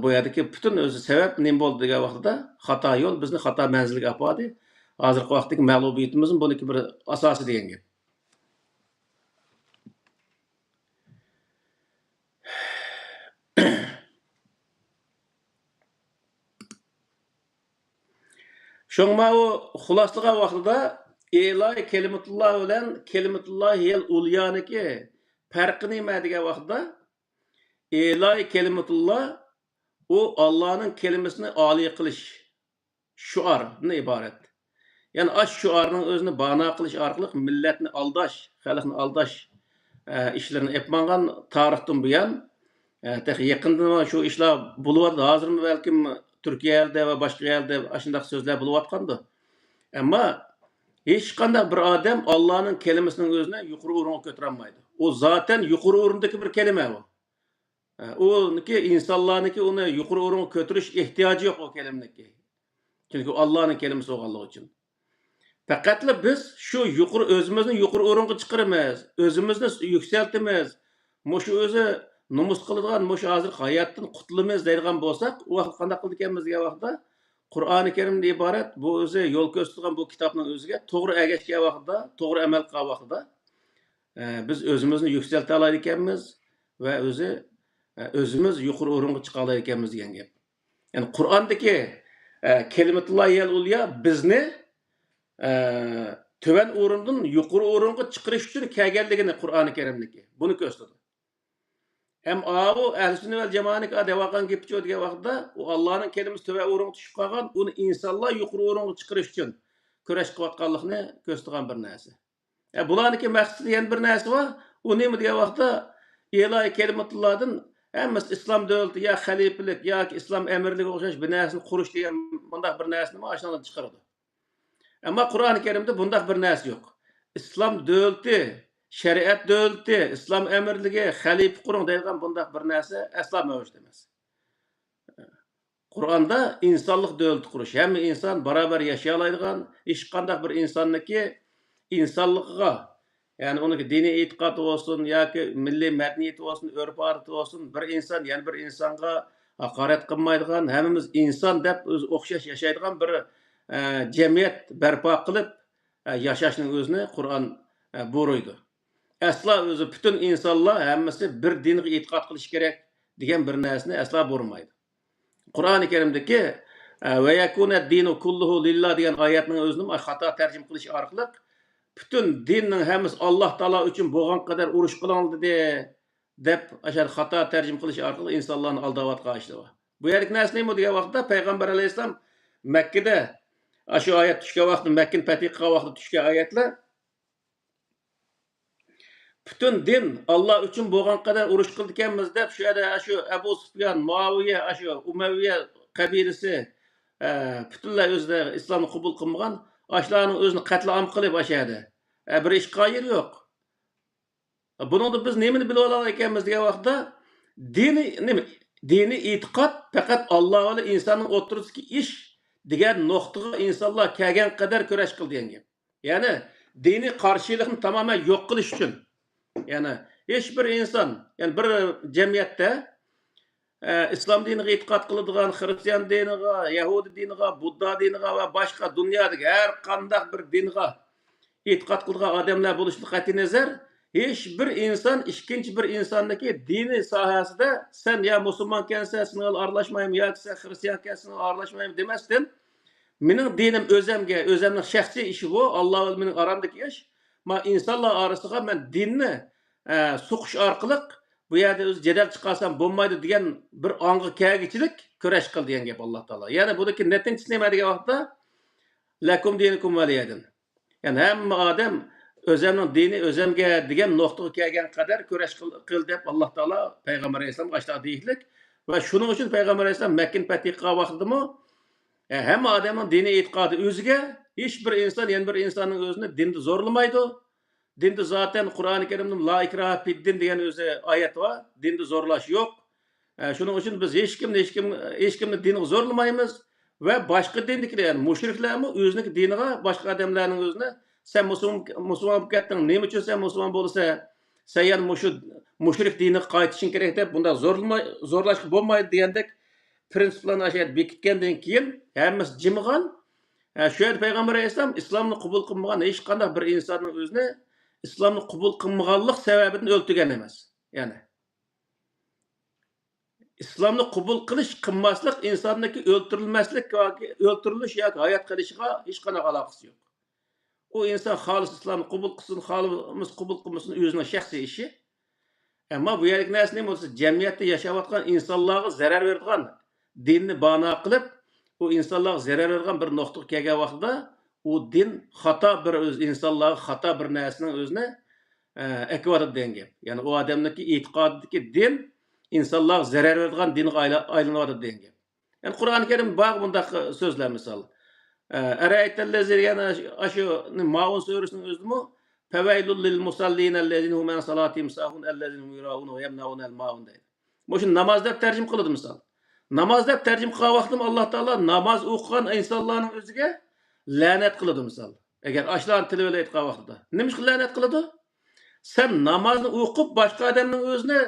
bu yerdagi butun o'zi sabab nima bo'ldi degan vaqtda xato yo'l bizni xato manzilga olib bordi. Hozirgi vaqtdagi mag'lubiyatimizning buniki bir asosi degan gap. Şoňma o xulaslagan vaqtida ilahi kelimatullah bilan kelimatullah yel ulyaniki farqi nima degan vaqtida ilahi kelimatullah o Allah'ın kelimesini âli qilish şuardan ibaret. Yani aş şuarının özünü bana qilish arqılıq milletni aldaş, xalqni aldaş işlerini yapmangan tarixten buyan yaqindan şu işler bulup hazırmı belki Türkiye'de ve başka yerde aşındaki sözler buluvatkandı. Ama hiç qanday bir adam Allah'ın kelimesinin özüne yuqori o'ringa ko'tarolmaydi. O zaten yuqori o'rindagi bir kelime o. O'niki insonlarniki uni yuqori o'ringa ko'tarish ehtiyoji yo'q o kelimeniki. Çünkü Allah'ın kelimesi bo'lganligi uchun. Faqatla biz şu yuqori o'zimizni yuqori o'ringa chiqaramiz, o'zimizni yuksaltamiz. Mushu o'zi nomus qiladigan mushu hozir hayotdan qutulamiz deydigan bo'lsak, u vaqt qanday qildik ekanmiz degan vaqtda Qur'oni Karimdan iborat bu o'zi yo'l ko'rsatgan bu kitobning o'ziga to'g'ri ergashgan vaqtda, to'g'ri amal qilgan vaqtda biz o'zimizni yuksalta olar ekanmiz va o'zimiz yuqori o'ringa chiqa olar ekanmiz degan gap. Ya'ni Qur'ondagi kelimatulloh yal ulya bizni töven o'rindan yuqori o'ringa chiqarish uchun kelganligini Qur'oni Karimniki buni ko'rsatadi. Hem ağu ehl-sünnet vel cemaatlik devakan gepçi degan vaqtda u Allah'ın kelimesi töve o'ringa tushib qolgan, uni insonlar yuqori o'ringa chiqarish uchun kurash qilayotganligini ko'rsatgan bir narsa. Bularniki maqsadi yana bir narsa bor. U nima degan vaqtda ilahi kelimatullohdan hammasi islom davlati ya xalifalik yoki islom amirligi o'xshash bir narsani qurish degan bunday bir narsani mashinadan chiqaradi. Ammo Qur'oni Karimda bunday bir narsa yo'q. Islom davlati şeriat devleti, İslam emirligi, xalifa quruq deyilgan bunday bir narsa asla mavjud emas. Qur'onda insonlik devleti qurish, hamma inson barobar yashay oladigan, hech qanday bir insonniki insonligiga, ya'ni uniki diniy e'tiqodi bo'lsin yoki milliy madaniyati bo'lsin, urf-odati bo'lsin, bir inson yana bir insonga haqorat qilmaydigan, hammamiz inson deb o'zi o'xshash yashaydigan bir jamiyat barpo qilib yashashning o'zini Qur'on buyuruydi. Asla o'zi bütün insonlar hammasi bir dinga e'tiqod qilish kerak degan bir narsani asla buyurmaydi. Qur'oni Karimdagi va yakuna dinu kulluhu lillah degan oyatning o'zini xato tarjima qilish orqali bütün dinning hammasi Alloh taolo uchun bo'lgan qadar urush qilindi deb ashar xato tarjima qilish orqali insonlarni aldayotgan ishlar bor. Bu yerlik narsa nima degan vaqtda payg'ambar alayhisalom Makkada shu oyat tushgan vaqtda Makkani fath qilgan vaqtda tushgan oyatlar bütün din Allah üçün bo'lgan qadar urush qildik ekanmiz deb shu yerda shu Abu Sufyan, Muaviya, shu Umayya qabilasi butunlay o'zida islomni qabul qilmagan ashlarning o'zini qatlam qilib ashadi. Bir ish qoyir yo'q. Buningda biz nimani bilib olar ekanmiz degan vaqtda diniy e'tiqod faqat Alloh va insonning o'rtasidagi ish degan nuqtaga insonlar kelgan qadar kurash qildi degan. Ya'ni diniy qarshilikni tamoman yo'q qilish uchun. Ya'ni hech bir inson, ya'ni bir jamiyatda islom diniga e'tiqod qiladigan xristian diniga, yahudi diniga, budda diniga va boshqa dunyodagi har qanday bir dinga e'tiqod qilgan odamlar bo'lishidan qat'iy nazar hech bir inson ikkinchi bir insonniki dini sohasida sen ya musulmon ekansan, sen aralashmayman yoki sen xristian ekansan, aralashmayman demasdan mening dinim o'zimning shaxsiy ishi bu, Alloh va mening aramdagi ish. Ma insonlar orasiga men dinni suqish orqali bu yerda o'zi jadal chiqarsam bo'lmaydi degan bir ong'i kelgichilik kurash qil degan gap Alloh taolo. Ya'ni budagi natijasi nima degan vaqtda lakum dinukum valiyadin. Ya'ni hamma odam o'zining dini o'zimga degan nuqtaga kelgan qadar kurash qil deb Alloh taolo payg'ambar alayhisolamga ashta deylik va shuning uchun payg'ambar alayhisolam Makka fatih qilgan vaqtida hamma odamning diniy e'tiqodi o'ziga, hech bir inson yana bir insonning o'zini dinda zo'rlamaydi. Dinda zaten Qur'oni Karimda la ikraha fiddin degan o'zi oyat bor. Dinda zo'rlash yo'q. Shuning uchun biz hech kimni diniga zo'rlamaymiz va boshqa dindikilar, ya'ni mushriklarmi o'zining diniga boshqa odamlarning o'zini sen musulmon bo'lib ketding, nima uchun sen musulmon bo'lsa, sen yana mushrik diniga qaytishing kerak deb bunda zo'rlashga bo'lmaydi degandek prinsiplarni ashad bekitgandan keyin hammasi jimg'an. Shu yerda payg'ambar alayhisalom islomni qabul qilmagan hech qanday bir insonning o'zini islomni qabul qilmaganlik sababidan o'ltirgan emas. Ya'ni islomni qabul qilmaslik insonniki o'ltirilmaslik yoki o'ltirilish yoki hayot qilishiga hech qanday aloqasi yo'q. U inson xolis islomni qabul qilsin, xolis qabul qilmasin o'zining shaxsiy ishi. Ammo bu yerlik narsa nima bo'lsa, jamiyatda yashayotgan insonlarga zarar beradigan dinni bano qilib, u insonlarga zarar beradigan bir nuqtaga kelgan vaqtda u din xato bir o'z insonlarga xato bir narsaning o'zini ekvatib degan gap. Ya'ni u odamniki e'tiqodidagi din insonlarga zarar beradigan dinga aylanadi degan gap. Ya'ni Qur'oni Karim bor bunday so'zlar misol. Araytallazir yana shu Maun surasining o'zimi Fawailul lil musallin allazina hum an salatihim sahun allazina yuraun va yamnaun al maun deydi. Bu shu namoz deb tarjim qiladi misol. Namoz deb tarjim qilgan vaqtim Alloh taolo namoz o'qigan insonlarning o'ziga la'nat qiladi misol. Agar ashlarni tili bilan aytgan vaqtida. Nima uchun la'nat qiladi? Sen namozni o'qib boshqa odamning o'zini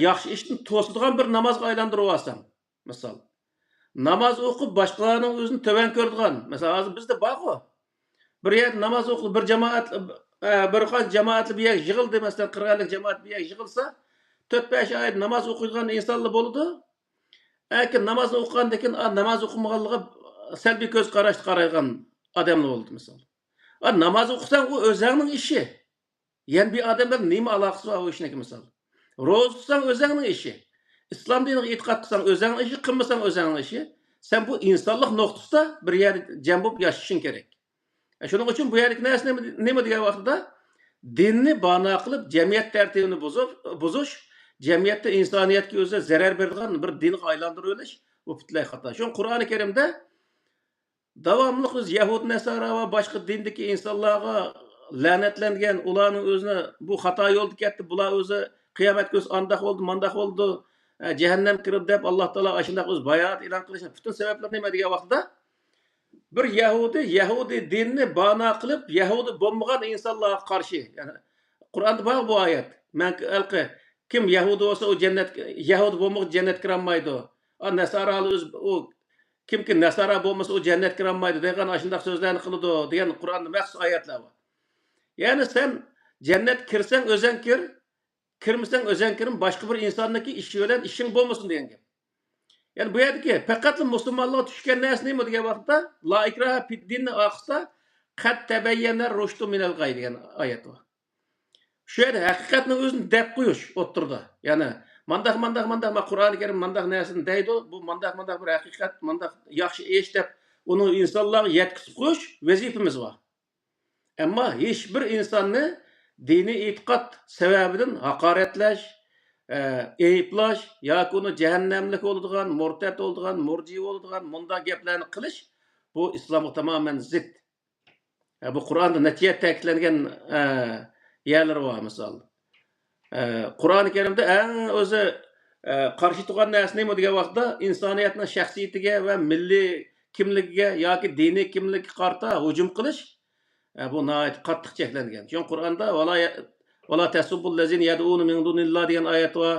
yaxshi ishni to'sadigan bir namozga aylantirib olsan, misol. Namoz o'qib boshqalarning o'zini to'van ko'radigan. Masalan, hozir bizda bor-ku. Bir yer namoz o'qib bir jamoat bir qancha jamoatli bir yer yig'ildi, masalan, 40lik jamoat bir yer yig'ilsa, 4-5 oy namoz o'qiydigan insonlar bo'ladi. Lekin namoz o'qigandan keyin namoz o'qimaganligiga salbiy ko'z qarashda qaraydigan odamlar bo'ldi misol. Namoz o'qisang u o'zingning ishi. Yana bir odam bilan nima aloqasi bor u ishniki misol. Ro'za tutsang o'zingning ishi. Islom diniga e'tiqod qilsang o'zingning ishi, qilmasang o'zingning ishi. Sen bu insonlik nuqtasida bir yer jam bo'lib yashashing kerak. Shuning uchun bu yerlik narsa nima degan vaqtda dinni bano qilib jamiyat tartibini buzish, jamiyatda insoniyatga o'zi zarar beradigan bir dinga aylantirib olish bu butlay xato. Shu Qur'oni Karimda davomli o'z Yahud Nasara va boshqa dindagi insonlarga la'natlangan ularning o'zini bu xato yo'lda ketdi, bular o'zi qiyomat ko'z andoq bo'ldi, mandoq bo'ldi, jahannam kirib deb Alloh taolo ashunday o'z bayonot e'lon qilishning butun sabablar nima degan vaqtda bir Yahudi dinni bano qilib, Yahudi bo'lmagan insonlarga qarshi, ya'ni Qur'onda bor bu oyat. Men kim Yahudi bo'lsa u jannatga, Yahudi bo'lmagan jannatga kirolmaydi. Nasaralar o'z u kimki nasara bo'lmasa u jannatga kirolmaydi degan ashunday so'zlarni qiladi degan Qur'onda maxsus oyatlar bor. Ya'ni sen jannat kirsang o'zing kir, kirmasang o'zing kirim, boshqa bir insonniki ishi bilan ishing bo'lmasin degan gap. Yani bu yerdeki faqat musulmonlar tushgan narsa nima degan vaqtda la ikraha fiddinni oxirida qad tabayyana rushdu minal g'ay degan oyat bor. Shu yerda haqiqatni o'zini deb qo'yish o'tirdi. Ya'ni mandaq Qur'oni Karim mandaq narsani deydi, bu mandaq bir haqiqat, mandaq yaxshi ish deb uni insonlarga yetkazib qo'yish vazifamiz bor. Ammo hech bir insonni diniy e'tiqod sababidan haqoratlash, eyiblash yoki uni jahannamlik bo'ladigan, murtad bo'ladigan, murji bo'ladigan bunda gaplarni qilish bu islomga tamoman zid. Bu Qur'onda necha ta'kidlangan yerlar bor misol. Qur'oni Karimda eng o'zi qarshi turgan narsa nima degan vaqtda insoniyatning shaxsiyatiga va milliy kimligiga yoki diniy kimligiga qarta hujum qilish bu nihoyat qattiq cheklangan. Chunki Qur'onda vala tasubbul lazina yad'una min dunillah degan oyat va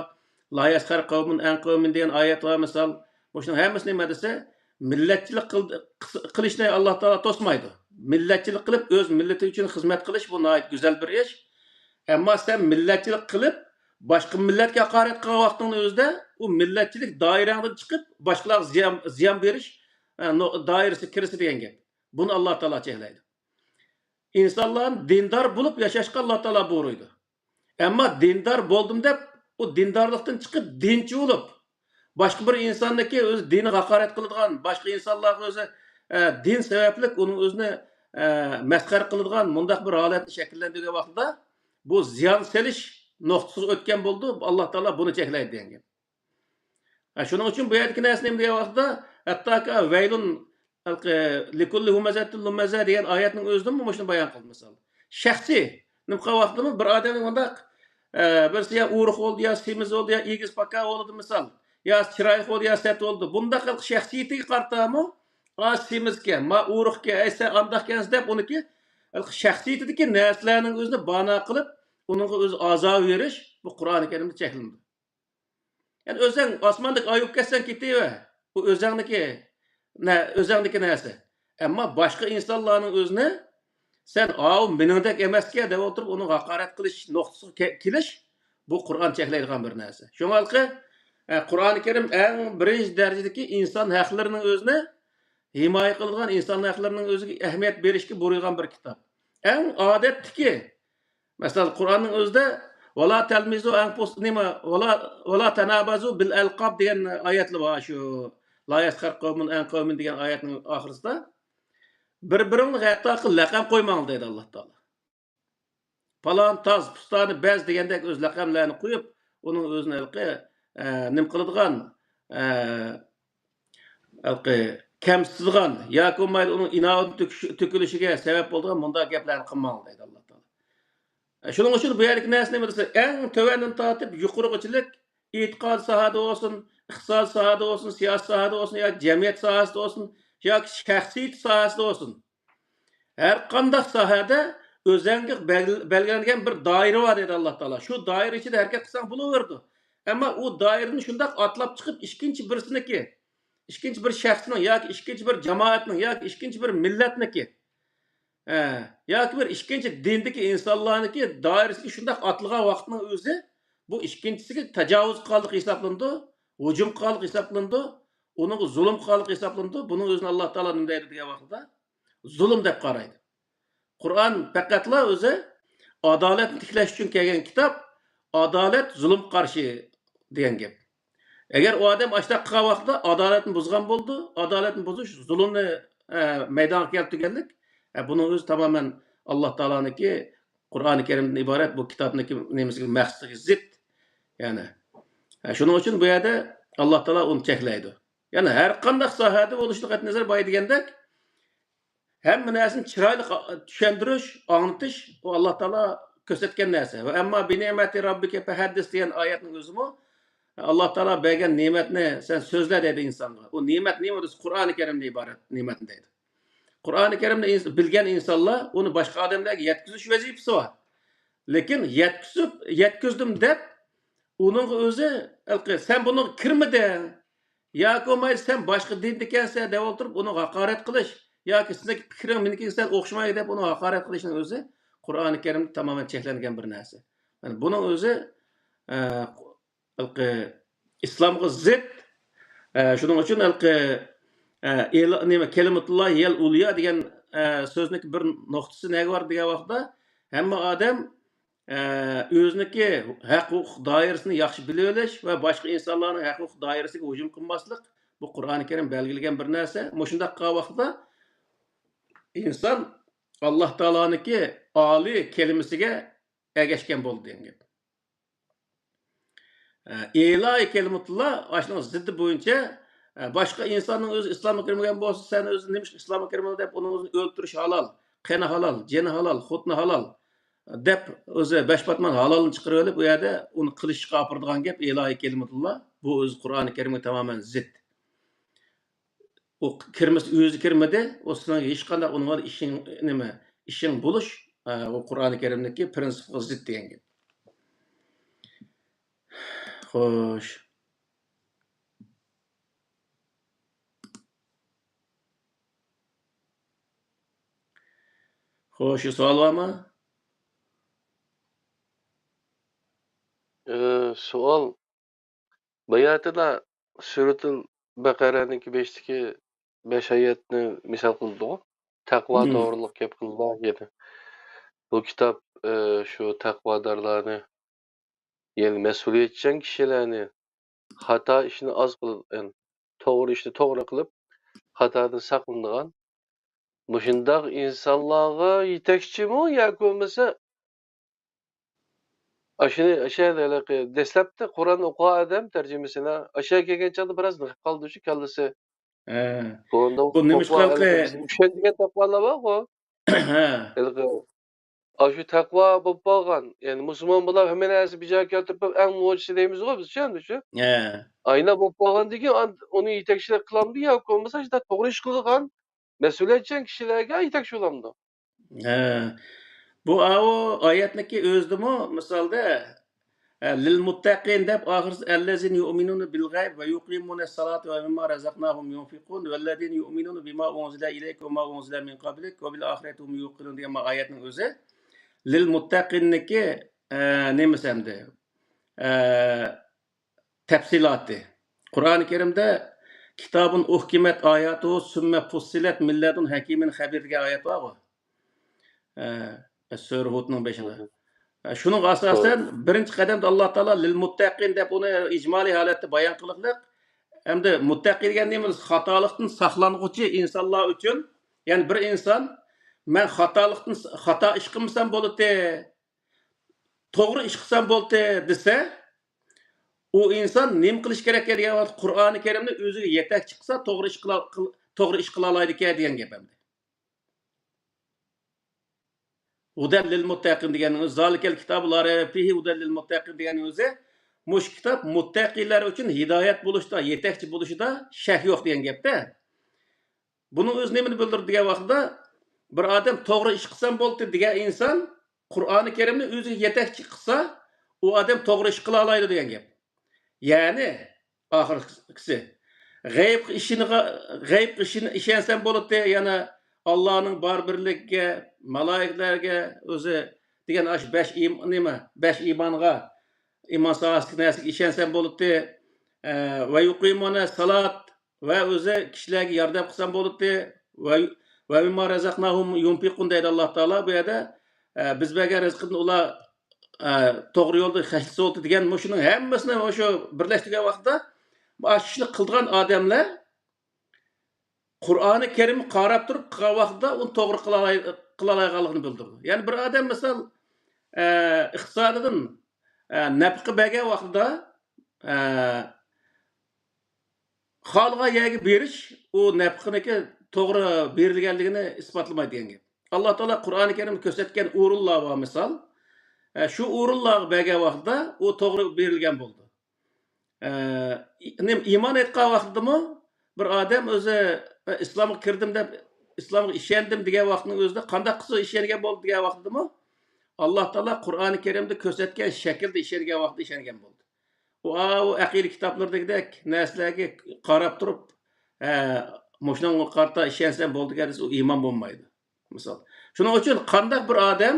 la yaskhar qawmun an qawmin degan oyat va misol bu shuning hammasini nima desa millatchilik qilishni Alloh taolo to'smaydi. Millatchilik qilib o'z millati uchun xizmat qilish bu nihoyat go'zal bir ish. Ammo sen millatchilik qilib boshqa millatga haqorat qilgan vaqtning o'zida u millatchilik doirangdan chiqib boshqalarga ziyon berish doirasi kirisi degan gap. Buni Alloh taolo cheklaydi. İnsanların dindar bulup yaşashga Allah Teala buyuruydu. Ama dindar boldum deb o dindarlıktan çıkıp dinçi olup başka bir insandaki öz dini hakaret kıldıgan, başka insanların özü din sebeplik onun özüne meskar kıldıgan mundak bir haletni şekillendirdiği vaxtda bu ziyan seliş noktasız ötken buldu. Allah Teala bunu çeklaydı diyen. Şunun için bu yerdeki nesneyim diye vaxtda hatta ki veylun likulli humazatul lumaza degan oyatning o'zidan bu shuni bayon qildi misol. Shaxsiy nima vaqtimi bir odamning undaq birsi ya urug' bo'ldi, ya semiz bo'ldi, ya egiz paka bo'ldi misol. Ya chiroyli bo'ldi, ya sat bo'ldi. Bundaq shaxsiyatiga qartami, semizga, ma urug'ga, aysa andaqkans deb uniki shaxsiyatidagi narsalarning o'zini bana qilib, uningga o'zi azob berish bu Qur'oni Karimda cheklandi. Yani o'zing osmondagi oyib ketsan ketaver. Bu o'zingniki o'zingdagi narsa. Ammo boshqa insonlarning o'zini sen meningdek emasga deb o'tirib uni haqorat qilish nuqtasiga kelish bu Qur'on cheklaydigan bir narsa. Shunga Qur'oni Karim eng birinchi darajadagi inson haqlarining o'zini himoya qilgan, inson haqlarining o'ziga ahamiyat berishga buyurgan bir kitob. Eng odatdagi masalan Qur'onning o'zida vala talmizu anfus nima vala tanabazu bil alqab degan oyatlar bor shu la yaskhar qawmun an qawmin degan oyatning oxirisida bir-biringni hatto laqab qo'ymang deydi Alloh taolo. Falon taz pustani baz degandek o'z laqamlarni qo'yib, uning o'zini nim qiladigan kamsizgan yoki bo'lmaydi uning inoat to'kilishiga sabab bo'lgan bunday gaplarni qilmang deydi Alloh taolo. Shuning uchun bu yerlik narsa nima desa, eng tovandan tortib yuqorigachilik e'tiqod sohasida bo'lsin, iqtisod sohasida bo'lsin, siyosat sohasida bo'lsin, yoki jamiyat sohasida bo'lsin, yoki shaxsiyat sohasida bo'lsin. Har qanday sohada o'zingga belgilangan bir doira bor dedi Alloh taolo. Shu doira ichida harakat qilsang bo'laverdi. Ammo u doirani shunday atlab chiqib ikkinchi birsiniki, ikkinchi bir shaxsning yoki ikkinchi bir jamoatning yoki ikkinchi bir millatniki yoki bir ikkinchi dindagi insonlarniki doirasiga shunday atilgan vaqtning o'zi bu ikkinchisiga tajovuz qildik hisoblandi, hujum qildik hisoblandi, uning zulm qildik hisoblandi. Buning o'zini Alloh taolo nima deydi degan vaqtda zulm deb qaraydi. Qur'on faqatla o'zi adolatni tiklash uchun kelgan kitob, adolat zulm qarshi degan gap. Agar u odam ashta qilgan vaqtda adolatni buzgan bo'ldi, adolatni buzish zulmni maydonga keltirganlik, buning o'zi tamoman Alloh taoloniki Qur'oni Karimdan iborat bu kitobniki nimasiga maqsadiga zid. Ya'ni shuning uchun bu yerda Alloh taolo uni cheklaydi. Ya'ni har qanday sohada bo'lishni nazar boy degandek hamma narsani chiroyli tushuntirish, anglatish u Alloh taolo ko'rsatgan narsa. Va ammo bi ni'mati robbika fahaddis degan oyatning o'zimi Alloh taolo bergan ne'matni sen so'zla dedi insonga. U ne'mat nima? Qur'oni Karimdan iborat ne'mat deydi. Qur'oni Karimni bilgan insonlar uni boshqa odamlarga yetkazish vazifasi bor. Lekin yetkazdim deb uning o'zi sen buni kirmading yoki bo'lmaydi sen boshqa dinda ekansan deb o'tirib uni haqorat qilish yoki sizning fikring menikiga sal o'xshamaydi deb uni haqorat qilishning o'zi Qur'oni Karimda tamoman cheklangan bir narsa. Yani buning o'zi islomga zid. Shuning uchun kelimatulloh yel uliya degan so'zniki bir nuqtasi nega bor degan vaqtda hamma odam o'ziniki haq-huquq doirasini yaxshi bilib olish va boshqa insonlarning haq-huquq doirasiga hujum qilmaslik bu Qur'oni Karim belgilagan bir narsa. Shunday qilgan vaqtda inson Alloh taoloniki oliy kelimasiga ergashgan bo'ldi degan gap. ilahi kelimatullah aşının ziddi boyunca başka insanın özü İslam'a girmegen bolsa sen özün demiş İslam'a girmeli dep onun özünü öldürüş halal, qeni halal, jeni halal, xutni halal dep özü beş batman halalını çıkarıp öyle bu yerde onu kılıçqa apırdıgan gep ilahi kelimatullah bu öz Kur'an-ı Kerim'e tamamen zid. O kirmesi özü kirmedi, o sınavga hiç qanday onun var işin nime, işin buluş o Kur'an-ı Kerim'deki prensipga zid degen gep. Xoş. Xoş, sual varmı? Sual. Bayatıda Suratul Baqara'nınki 5'teki 5 ayetni misal qildi. Taqvo to'g'riliq gap qildi edi. Bu kitap şu taqvodorlarni, yani mas'uliyatchan kishilarni xato ishni oz qilib, yani to'g'ri ishni to'g'ri qilib, xatodan saqlanadigan mushundaq insonlarga yetakchimi yoki bo'lmasa dastlabda Qur'on o'qigan odam tarjimasini aşağı kelgan chog'da biroz niqib qoldi shu kallasi. Qur'onda Bu nimish qalqi? bizim tushunadigan taqvolar bor-ku. Shu taqvo bo'lib qolgan. Yani musulmon bular hamma narsa bijoy keltirib eng mo'jiza deymiz-ku biz shu. Ayna bo'lib qolgandan keyin uni yetakchilik qilamdi yoki bo'lmasa to'g'ri ish qilgan mas'uliyatchan kishilarga yetakchi bo'lamdi. Bu o oyatniki o'zdimi misolda lil muttaqin deb oxirisi allazina yu'minuna bil g'ayb va yuqimuna as-salata va mimma razaqnahum yunfiqun vallazina yu'minuna bima unzila ilayka va ma unzila min qablik va bil oxirati hum yuqinun degan oyatning o'zi lil muttaqinniki nemasamdi tafsiloti. Qur'oni Karimda kitabun uhkimat oyatu summa fussilat milladun hakimin xabir degan oyat bor. Sura Hud'ning 5'ida. Şunun asasen birinci qadamda Allah Taala lil muttaqin deb uni ijmoliy holatda bayon qiliqliq. Hamda muttaqi degan nemiz xatolikdan saqlanguchi insonlar uchun, ya'ni bir inson men xato ish qilmasam bo'ladi, to'g'ri ish qilsam bo'ladi desa, u inson nima qilish kerak degan vaqt Qur'oni Karimni o'ziga yetakchi qilsa to'g'ri ish qila oladi degan gap hamda. Hudel lil muttaqin deganing o'zi zalikel kitoblar fihi hudel lil muttaqin deganing o'zi mush kitob muttaqilar uchun hidoyat bo'lishda, yetakchi bo'lishida shak yo'q degan gapda. Buning o'zi nimani bildirdi degan vaqtda bir odam to'g'ri ish qilsam bo'ldi degan inson Qur'oni Karimni o'ziga yetakchi qilsa, u odam to'g'ri ish qila oladi degan gap. Ya'ni oxirgisi g'ayb ishini ishansam bo'ladi, yana Allah'ın bar birligiga, malaiklarga o'zi degan ash 5 iymanga iymon sohasiga ishonsam bo'ladi va yuqimuna salat va o'zi kishilarga yordam qilsam bo'ladi va mimma razaqnahum yunfiqun deydi Alloh taolo. Bu yerda biz bergan rizqni ular to'g'ri yo'lda xarjlasa bo'ladi degan shuning hammasini o'sha birlashtirgan vaqtda bu ishni qilgan odamlar Qur'oni Kerimni qarab turib qilgan vaqtda uni to'g'ri qila olganligini bildirdi. Ya'ni bir odam misol iqtisodidan nafqa bergan vaqtida xalqqa yerga berish u nafqaniki to'g'ri berilganligini isbotlamaydi degan gap. Alloh taolo Qur'oni Karimda ko'rsatgan o'rinlar bor misol. Shu o'rinlarga bergan vaqtda u to'g'ri berilgan bo'ldi. Iymon etgan vaqtdami bir odam o'zi islomga kirdim deb islomga ishondim degan vaqtning o'zida qanday qilsa ishongan bo'ldi degan vaqtdami Alloh taolo Qur'oni Karimda ko'rsatgan shaklda ishongan vaqtda ishongan bo'ldi. U aqida kitoblaridagidek narsalarga qarab turib mushunga qarta ishonsam bo'ldi degan u iymon bo'lmaydi. Misol. Shuning uchun qanday bir odam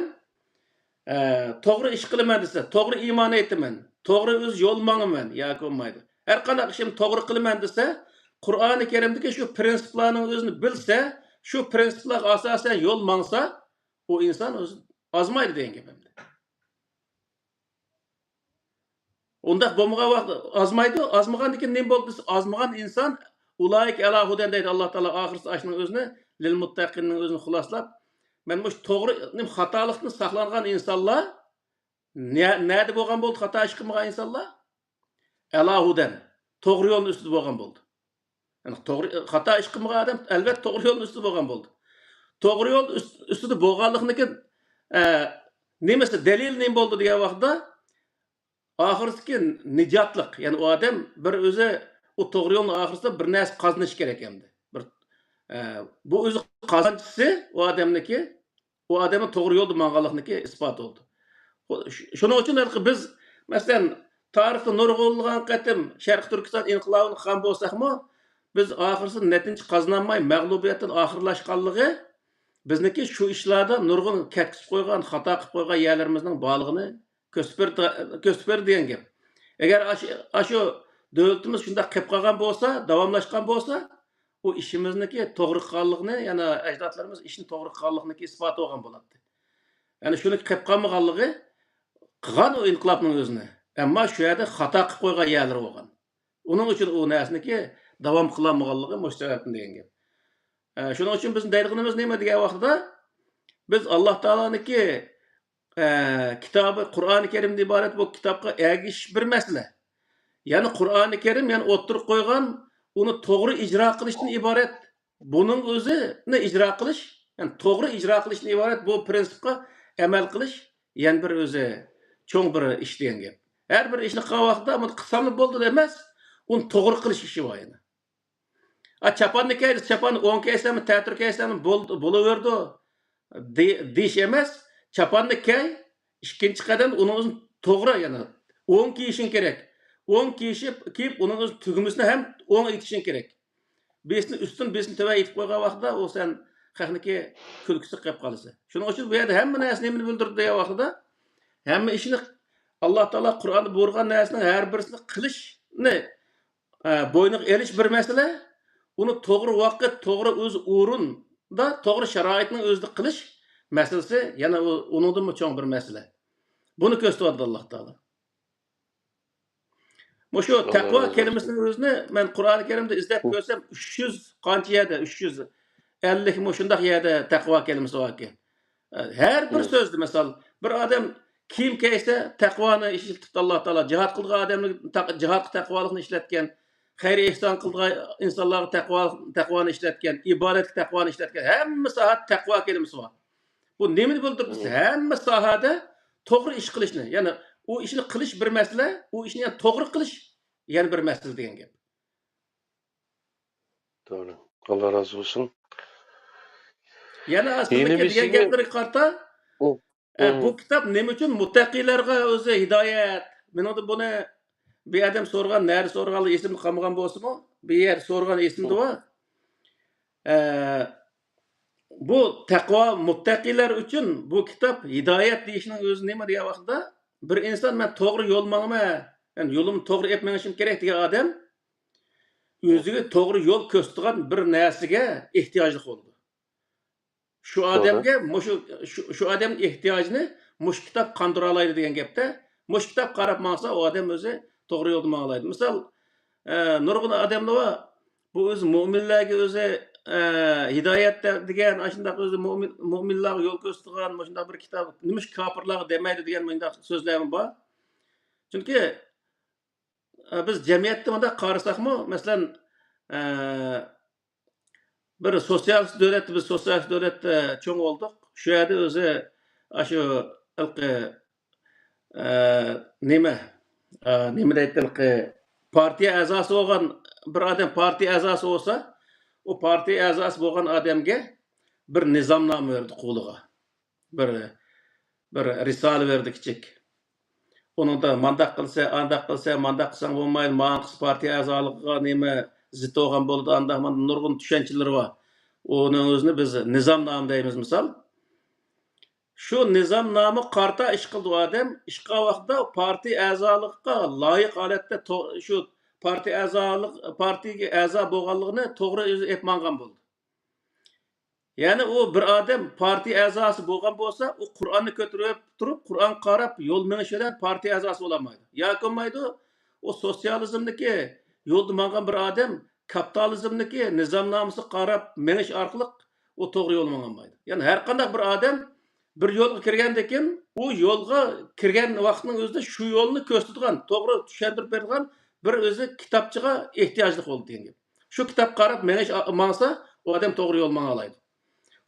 to'g'ri ish qilaman desa, to'g'ri iymon etaman, to'g'ri o'z yo'l manaman yoki bo'lmaydi. Har qanday ishni to'g'ri qilaman desa, Qur'oni Karimdagi shu prinsiplarning o'zini bilsa, shu prinsiplarga asosan yo'l mansa, u inson o'zi azmaydi degan gap. Unda bo'lmagan vaqt azmaydi, azmagandan keyin nima bo'ldi desa, azmagan inson ulayk ala hudan deydi Alloh taolo oxirgi ashning o'zini lil muttaqinning o'zini xuloslab, men bu to'g'ri xatolikni saqlangan insonlar nerede bo'lgan bo'ldi xato ish qilmagan insonlar? Allahuden to'g'ri yo'lning ustida bo'lgan bo'ldi. Yani to'g'ri xato ish qilmagan odam albatta to'g'ri yo'lning ustida bo'lgan bo'ldi. To'g'ri yo'l ustida bo'lganlikniki nimasi dalil nima bo'ldi degan vaqtda oxirdagi nijotlik, ya'ni u odam bir o'zi u to'g'ri yo'lning oxirsida bir narsa qozonish kerak endi. Bir bu o'zi qozonchisi u odamniki, u odamning to'g'ri yo'lda mang'anlikligi isbot bo'ldi. Shuning uchun biz masalan tarixda nurg'unlagan qatim Sharq Turkiston inqilobini qilgan bo'lsakmi, biz oxirida netincha qozonolmay mag'lubiyatdan oxirlashganligi bizniki shu ishlarda nurg'un katkizib qo'ygan, xato qilib qo'ygan yerlarimizning borlig'ini ko'rsatib degan gap. Agar shu davlatimiz shunday qilib qolgan bo'lsa, davomlashgan bo'lsa, u ishimizniki to'g'ri qilganligini, ya'ni ajdodlarimiz ishni to'g'ri qilganligini isbot bo'lgan bo'ladi. Ya'ni shuni qilib qolmaganligi qilgan o inqilobning o'zini. Ammo shu yerda xato qilib qo'ygan yerlar bo'lgan. Uning uchun u narsaniki davom qilolmaganligi mushtarakdan degan gap. Shuning uchun biz deydiganimiz nima degan vaqtda biz Alloh taoloniki kitobi Qur'oni Karimdan iborat bu kitobga ergishish bir masala. Ya'ni Qur'oni Karim yani o'ttirib qo'ygan uni to'g'ri ijro qilishdan iborat. Buning o'zini ijro qilish, ya'ni to'g'ri ijro qilishdan iborat bu prinsipga amal qilish, ya'ni bir o'zi cho'ng bir ish degan gap. Har bir ishni qilgan vaqtda buni qilsam bo'ldi emas, uni to'g'ri qilish ishi bor yani. Çapanni kaydi, çapanni 10 kaysami, ta'tir kaysami bo'laverdi deyish emas. Çapanni kay, ikkinchi qadam uni o'zini to'g'ri yana 10 kiyishing kerak. 10 kiyib uni o'z tugumisini ham 10 etishing kerak. Besni ustin, besni tava etib qo'ygan vaqtda u sen haqniki kulkisi qilib qolsa. Shuning uchun bu yerda hamma narsani nimani bildirdi degan vaqtda hamma ishni Alloh taolo Qur'onda buyurgan narsaning har birisini qilishni bo'yniga elish bir masala. Uni to'g'ri vaqt, to'g'ri o'z o'rinda, to'g'ri sharoitning o'zida qilish masalasi yana uningdan cho'ng bir masala. Buni ko'rsatyapti Alloh taolo. Shu taqvo kalimasining o'zini men Qur'oni Karimda izlab ko'rsam 300 qancha yerda 350 shunday yerda taqvo kalimasi bor ekan. Har bir so'zda misol bir odam kiyim kiysa taqvoni ishlatibdi Alloh taolo. Jihad qilgan odamni jihad taqvolikni ishlatgan. Xayr ihson qilgan insonlarga taqvoni ishlatgan, ibodatga taqvoni ishlatgan. Hamma sohada taqvo kalimasi bor. Bu nimani bildirdi? Hamma sohada to'g'ri ish qilishni, ya'ni u ishni qilish bir masala, u ishni ham to'g'ri qilish yana bir masala degan gap. To'g'ri. Alloh razı olsun. Yana aslida degan gaplarga qarata bu kitob nima uchun muttaqiylarga o'zi hidoyat. Men buni bir adam so'rgan, nari so'rgan esimni qolmagan bo'lsa-mu, bir yer so'rgan esimda bor. Bu taqvo muttaqiylar uchun bu kitob hidoyat deyishning o'zi nima degan vaqtda bir inson men to'g'ri yo'l mangman, ya'ni yo'limni to'g'ri etmashim kerak degan odam o'ziga to'g'ri yo'l ko'rsatgan bir narsaga ehtiyojli bo'ldi. Shu odamga shu odam ehtiyojini mush kitob qondira oladi degan gapda, mush kitob qarab maqsa u odam o'zi to'g'ri yo'lda manglaydi. Misol nurg'un odamlar bor, bu o'zi mo'minlarga o'zi hidoyat degan ashunday o'zi mo'minlarga yo'l ko'rsatgan shunday bir kitob, nima kofirlarga demaydi degan bunday so'zlar bor. Chunki biz jamiyatda bunday qarasakmi, masalan bir sotsialist davlatda biz sotsialist davlatda cho'ng bo'ldik. Shu yerda o'zi shu nima deydi, partiya a'zosi bo'lgan bir odam partiya a'zosi bo'lsa, u partiya a'zosi bo'lgan odamga bir nizomnoma berdi qo'liga. Bir risola berdi kichik. Uningda mandaq qilsa, andaq qilsa, mandaq qilsang bo'lmaydi, ma'nqis partiya a'zoligiga nima zid bo'lgan bo'ldi, andaq nurg'un tushunchalar bor. Uning o'zini biz nizomnoma deymiz misol. Shu nizomnoma qarta ish qildi odam, ish qilgan vaqtda partiya a'zoligiga loyiq holatda shu partiyaga a'zo bo'lganligini to'g'ri o'zi aytmagan bo'ldi. Ya'ni u bir odam partiya a'zosi bo'lgan bo'lsa, u Qur'onni ko'tarib turib, Qur'on qarab yo'l menish bilan partiya a'zosi bo'lolmaydi. Yoki bo'lmaydi, u sotsializmniki yo'lda mangan bir odam kapitalizmniki nizomnomasiga qarab menish orqali u to'g'ri yo'l manolmaydi. Ya'ni har qanday bir odam bir yo'lga kirgandan keyin u yo'lga kirgan vaqtning o'zida shu yo'lni ko'rsatgan, to'g'ri tushuntirib bergan bir o'zi kitobchiga ehtiyojli bo'ldi degan gap. Shu kitob qarab mangsa, u odam to'g'ri yo'l manga oladi.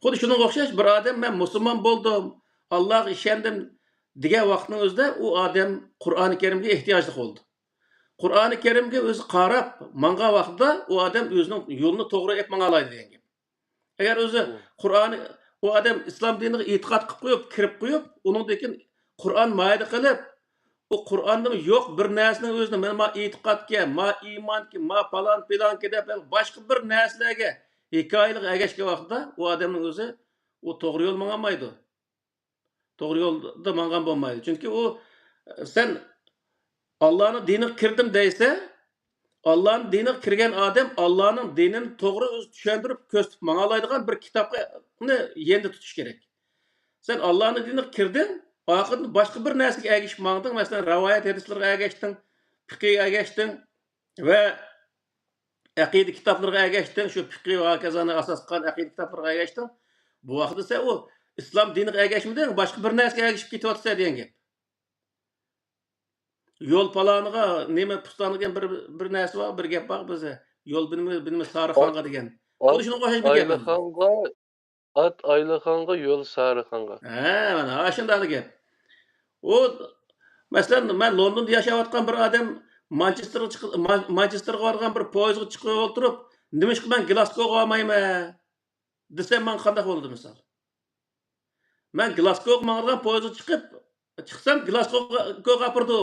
Xuddi shunga o'xshash bir odam men musulmon bo'ldim, Allohga ishondim degan vaqtning o'zida u odam Qur'oni Karimga ehtiyojli bo'ldi. Qur'oni Karimga o'zi qarab manga vaqtida u odam o'zining yo'lini to'g'ri ep manga oladi degan gap. Agar o'zi Qur'oni u odam islom diniga e'tiqod qilib qo'yib, kirib qo'yib, uningdan Qur'on mayda qilib, u Qur'onda yo'q bir narsaning o'zini men ma e'tiqodga, ma iymonga, ma falon deb boshqa bir narsalarga hikoyalik agashgan vaqtida u odamning o'zi u to'g'ri yo'l mangamaydi. To'g'ri yo'lda mangan bo'lmaydi. Chunki u sen Allohning diniga kirdim deysa, Allohning diniga kirgan odam Allohning dinini to'g'ri o'zi tushuntirib, ko'rsatib mangalaydigan bir kitobni yendi tutish kerak. Sen Allohning diniga kirding, oxirida boshqa bir narsaga agishib mangding, masalan, rivoyat hadislarga agashting, fiqhga agashting va aqida kitoblarga agashting, shu fiqh va kazani asos qilgan aqida kitoblarga agashting. Bu vaqtda sen u islom diniga agashmading, boshqa bir narsaga agishib ketyapsan degan gap. Yo'l paloniga nima pustonigan bir narsa bor, bir gap bor bizda. Yo'l bilimi Sarixonga degan. Xuddi shunga o'xshash bir gap. Aylaxonga, at Aylaxonga, yo'l Sarixonga. Mana shunday gap. O masalan men Londonda yashayotgan bir odam Manchesterga borgan bir poyezdga chiqib o'tirib, nimishqa men Glasgowga olmayman desam men qanday bo'ladi misol? Men Glasgowga borgan poyezdga chiqsam Glasgowga apirdi.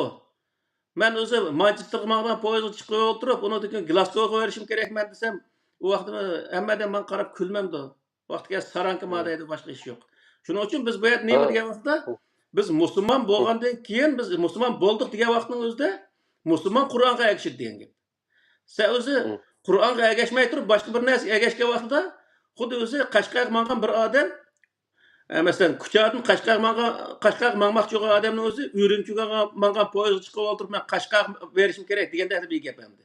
Men o'zi Manchesterga borgan poyezdga chiqib o'tirib, undan Glasgowga berishim kerakman desam, u vaqtda hammadan men qarab kulmamdi. Vaqtga saranka deydi, boshqa ish yo'q. Shuning uchun biz bu yerda nima degan vaqtda biz musulmon bo'lgandan keyin biz musulmon bo'ldik degan vaqtning o'zida musulmon Qur'onga agashdi degan gap. Sen o'zi Qur'onga agashmay turib boshqa bir narsaga agashgan vaqtida xuddi o'zi Qashqarga borgan bir odam masalan Kuchadin Qashqarga bormoqchi bo'lgan odamning o'zi Urumchiga borgan poyezdga chiqib o'tirib men Qashqarga berishim kerak deganda bir gap endi.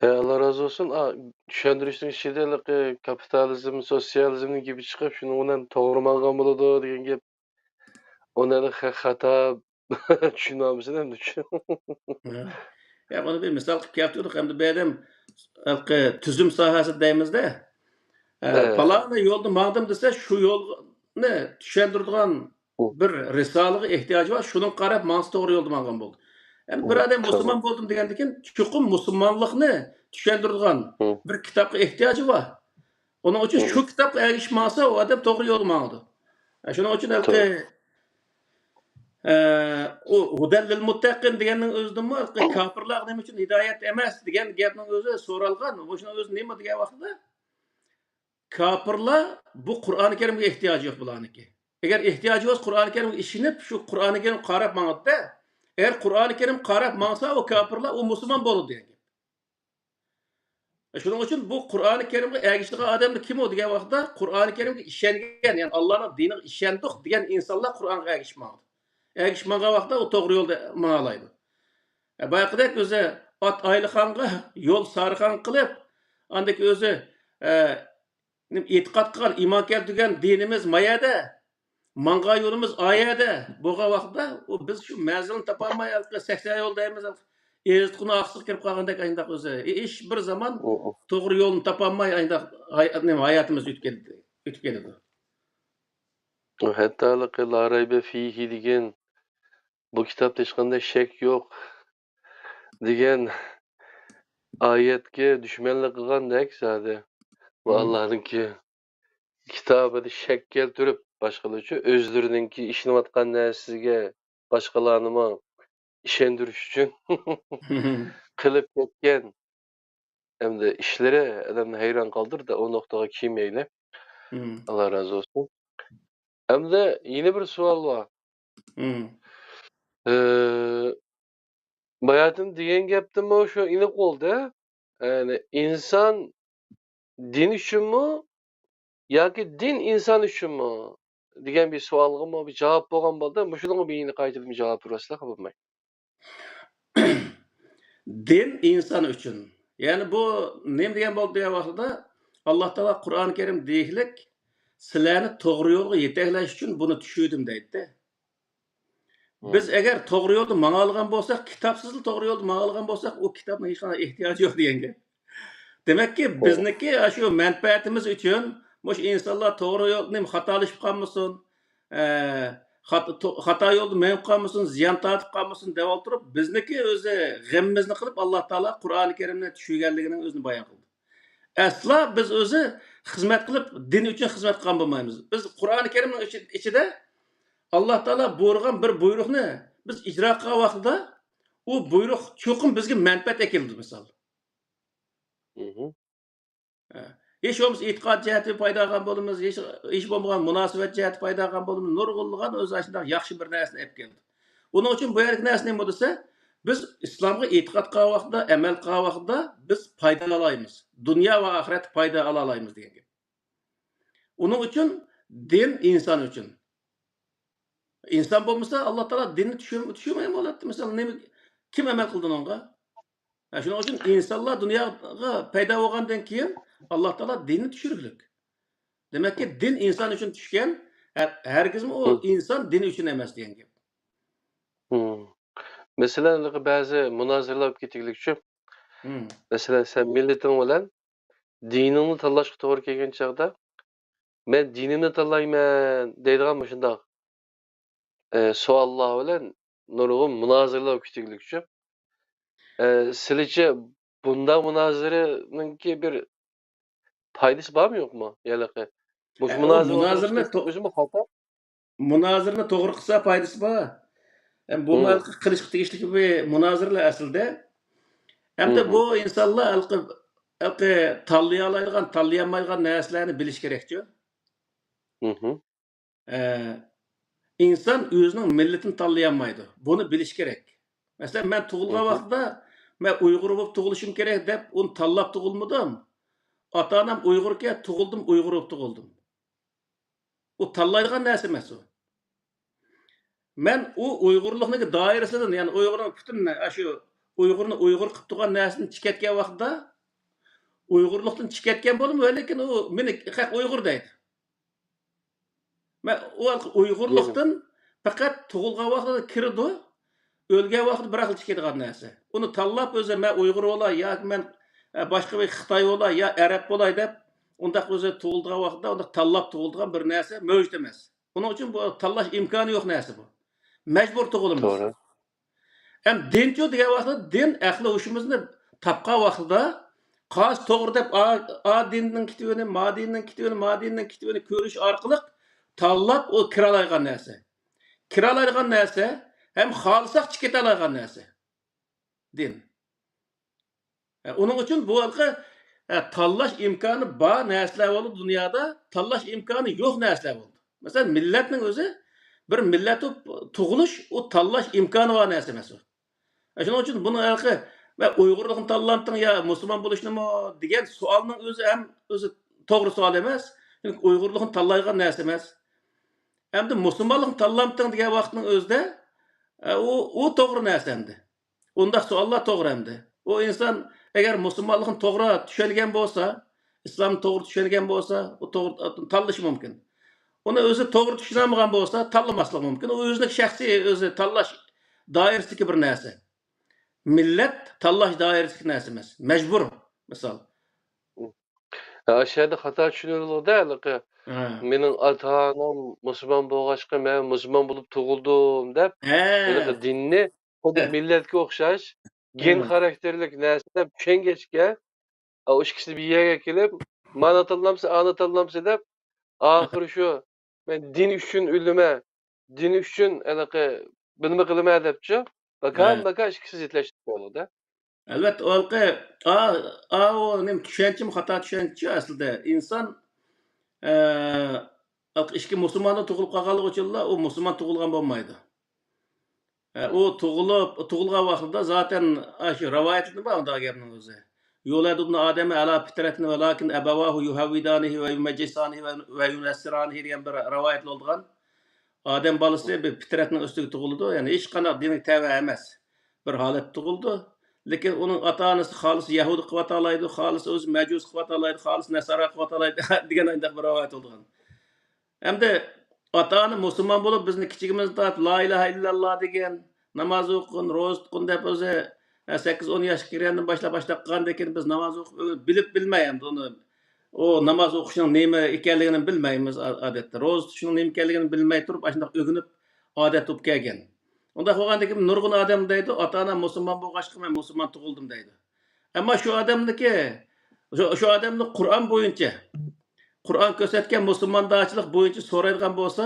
Allah razı olsun. Düşündürüştüğün şeylerle kapitalizm, sosyalizm gibi çıkıp şunu ondan doğrumangan buludu degan gap. Onları hata düşünmemisin hem düşün. Ya bunu bir misal qilib keltirdik. Hamda bu odam tuzum sohasi deymizda. Palana yo'lda mangdim desa, shu yo'lni tushuntiradigan bir risolaga ehtiyoji bor. Shuni qarab mangsi to'g'ri yo'lda manggan bo'ldi. Yani bir adam musulmon bo'ldim degandan keyin chuqur musulmonlikni tushuntiradigan bir kitobga ehtiyoji bor. Uning uchun shu kitobga erishmasa, u odam to'g'ri yo'lda mangdi. Shuning uchun u hudallil muttaqin deganning o'zidami kofirlar nima uchun hidoyat emas degan gapning o'zi so'ralgan. O'shaning o'zi nima degan vaqtda kofirlar bu Qur'oni Karimga ehtiyoji yo'q bularniki. Agar ehtiyoji bo'lsa Qur'oni Karimga ishinib, shu Qur'oni Karim qarab mangdi. Eğer Qur'oni Karim qarab mangsa, o kofirlar u musulmon bo'ladi degan gap. Shuning uchun bu Qur'oni Karimga ergishgan odamni kim u degan vaqtda Qur'oni Karimga ishongan, ya'ni Allohning diniga ishondik degan insonlar Qur'onga ergishmoqdi. Ergishmagan vaqtda u to'g'ri yo'lda manglaydi. Bayaqidek o'zi ot Aylaxonga yo'l Sarixon qilib, andaki o'zi e'tiqod qilgan, iymon keltirgan dinimiz mayada, manga yo'limiz oyada bo'lgan vaqtda u biz shu manzilni topolmay 80 yo'l deymiz. Ezitqini oqsiq kirib qolgandek ayndaq o'zi ish bir zaman to'g'ri yo'lni topolmay ayndaq hayotimiz o'tib ketadi. Hatta la raybe fihi degan bu kitobda hech qanday shak yo'q degan oyatga dushmanlik qilgandek zodi. Bu Allohninki kitobida shak keltirib boshqalarcha o'zlarininki ishlayotgan narsasiga boshqalarni ishontirish uchun qilib ketgan hamda ishlari odamni hayron qoldirdi. O nuqtaga kelmayli. Allah razı olsun. Hamda yeni bir savol var. Bayatın degan gapdimi shu iniq bo'ldi. Yani inson din uchunmi yoki din inson uchunmi degan bir savolga bir javob bo'lgan bo'ldi. Shunga bir yeni qaytarib javob berasizlar, bo'lmay. Din inson uchun. Yani bu nima degan bo'ldi degan vaqtda Alloh taolo Qur'oni Karim deylik sizlarni to'g'ri yo'lga yetaklash uchun buni tushundim deydi. Biz agar to'g'ri yo'lda mang'algan bo'lsak, kitobsiz to'g'ri yo'lda mang'algan bo'lsak, u kitobning hech qanday ehtiyoji yo'q deganga. Demakki, To'g'ri. bizniki shu manfaatimiz uchun mush insonlar to'g'ri yo'lni xatolashib qolmasin, xato yo'lda menib qolmasin, ziyon tortib qolmasin deb o'tirib, bizniki o'zi g'amimizni qilib Alloh taolo Qur'oni Karimni tushirganligining o'zini bayon qildi. Aslo biz o'zi xizmat qilib, din uchun xizmat qilgan bo'lmaymiz. Biz Qur'oni Karimning ichida Alloh taolo buyurgan bir buyruqni biz ijro qilgan vaqtida u buyruq cho'qim bizga manfaat keldi misol. Mhm. Hech bo'lmasa e'tiqod jihati paydo qilgan bo'lamiz, hech bo'lmagan munosabat jihati paydo qilgan bo'lamiz. Nurg'unlagan o'zi shunday yaxshi bir narsani olib keldi. Uning uchun bu yerlik narsa nima bo'lsa, biz islomga e'tiqod qilgan vaqtda, amal qilgan vaqtda biz foydalanamiz. Dunyo va oxirat foyda ola olamiz degan gap. Uning uchun din inson uchun. İnsan bo'lmasa Alloh taolo dinni tushunmay bo'ladi. Misol kim amal qildi unga? Shuning uchun insonlar dunyoga paydo bo'lgandan keyin Alloh taolo dinni tushiriblik. Demakki, din inson uchun tushgan, hargizmi o inson din uchun emas degan gap. Masalan, ba'zi munozaralar bo'lib ketaylik shu. Masalan, sen millating bilan diningni tanlashga to'g'ri kelgan chog'da, men dinimni tanlayman deydigan shundoq savollar bilan nurg'un munozaralar bo'lib ketaylik shu. Sizlarcha bunday munozaraninki bir foydasi bormi yo'qmi? Yalaqa. Bu munozirani to'g'ri qilsa foydasi bor. Bu qilishga tegishli bir munoziralar aslida. Hamda bu insonlar tanlay oladigan, tanlay olmaydigan narsalarni bilish kerakchi. İnson o'zining millatini tanlay olmaydi. Buni bilish kerak. Masalan, men tug'ilgan vaqtda men Uyg'ur bo'lib tug'ilishim kerak deb uni tanlab tug'ilmadim. Ota-onam Uyg'urga tug'ildim, Uyg'ur bo'lib tug'ildim. U tanlaydigan narsa emas u. Men u Uyg'urlikning doirasidan, ya'ni Uyg'urning butun shu Uyg'urni Uyg'ur qilib turgan narsani chikatgan vaqtda Uyg'urlikdan chikatgan bo'ldim, lekin u meni haq Uyg'ur deydi. Men u Uyg'urlikdan faqat tug'ilgan vaqtida kirdi, o'lgan vaqtda bir xil chikadigan narsa. Uni tanlab o'zi men Uyg'ur bo'lay yoki men boshqa bir Xitoy bo'lay yo Arab bo'lay deb undaq o'zi tug'ilgan vaqtda unda tanlab tug'ilgan bir narsa mavjud emas. Buning uchun bu tanlash imkoni yo'q narsa bu. Majbur tug'ilamiz. To'g'ri. Ham dinchi degan vaqtda din aqli hushimizni topgan vaqtida qos to'g'ri deb a dinning kitobini, ma dinning kitobini, ma dinning kitobini ko'rish orqali tanlab o kiralaydigan narsa. Kiralaydigan narsa ham xohlasak chikata oladigan narsa. Din. Uning uchun bu tanlash imkoni bor narsalar bo'ldi dunyoda, tanlash imkoni yo'q narsalar bo'ldi. Masalan, millatning o'zi bir millat tug'ilish, u tanlash imkoni bor narsa emas u. Shuning uchun buni men Uyg'urlikni tanlamdim yo musulmon bo'lishnimi degan savolning o'zi to'g'ri savol emas. Chunki Uyg'urlikni tanlaydigan narsa emas. Hamda musulmonlikni tanlamdim degan vaqtning o'zida u to'g'ri narsa endi. Undaq savollar to'g'ri endi. O inson agar musulmonlikni to'g'ri tushungan bo'lsa, islomni to'g'ri tushungan bo'lsa, u to'g'ri tanlashi mumkin. Uni o'zi to'g'ri tushunmagan bo'lsa, tanlamaslik mumkin. U o'zining shaxsiy o'zi tanlash doirasidagi bir narsa. Millat tanlash doirasidagi narsa emas. Majbur, misol. Aşağıda xato tushunildi. Mening ota-onam musulmon bo'lg'achqa men musulmon bo'lib tug'ildim deb, dinni xuddi millatga o'xshash gen xarakterlik narsa deb tushungachga, o ikkisi bir yerga kelib, mana tanlamsa deb, oxiri shu men din uchun o'lima, din uchun bilma qilma debchi, baka ikkisi zidlashib qoldi. Albatta, o nim tushunchim xato tushunchi aslida. Inson ikki musulmondan tug'ilib qolganligi uchun u musulmon tug'ilgan bo'lmaydi. U tug'ilgan vaqtida zaten shu rivoyatda bor unda gapning o'zi. Yuladun adama ala fitratini va lakin abawahu yuhawidanihi va yumajjisanihi va yunassiranihi degan bir rivoyat bo'lgan. Odam bolasi bir fitratning ustiga tug'ildi, ya'ni hech qanday dinga tava emas. Bir holat tug'ildi. Lekin uning ota-onasi xolis Yahudi qilib atalaydi, xolis o'zi Majus qilib atalaydi, xolis Nasara qilib atalaydi degan bir rivoyat bo'lgan. Hamda ata-ana musulmon bo'lib bizni kichigimizda la ilaha illalloh degan, namoz o'qin, ro'za tutqin deb o'zi 8-10 yoshga kirgandan boshlaqqandan keyin biz namoz o'qib bilib bilmaymiz uni. O namoz o'qishning nima ekanligini bilmaymiz odatda. Ro'za tutishning nima ekanligini bilmay turib, shunday o'ginib odat bo'lib kelgan. Unda bo'lgandan keyin nurg'un odam deydi, ota-ana musulmon bo'lg'achqa men musulmon tug'ildim deydi. Ammo shu odamniki shu odamni Qur'on bo'yicha Qur'on ko'rsatgan musulmondochilik bo'yicha so'raydigan bo'lsa,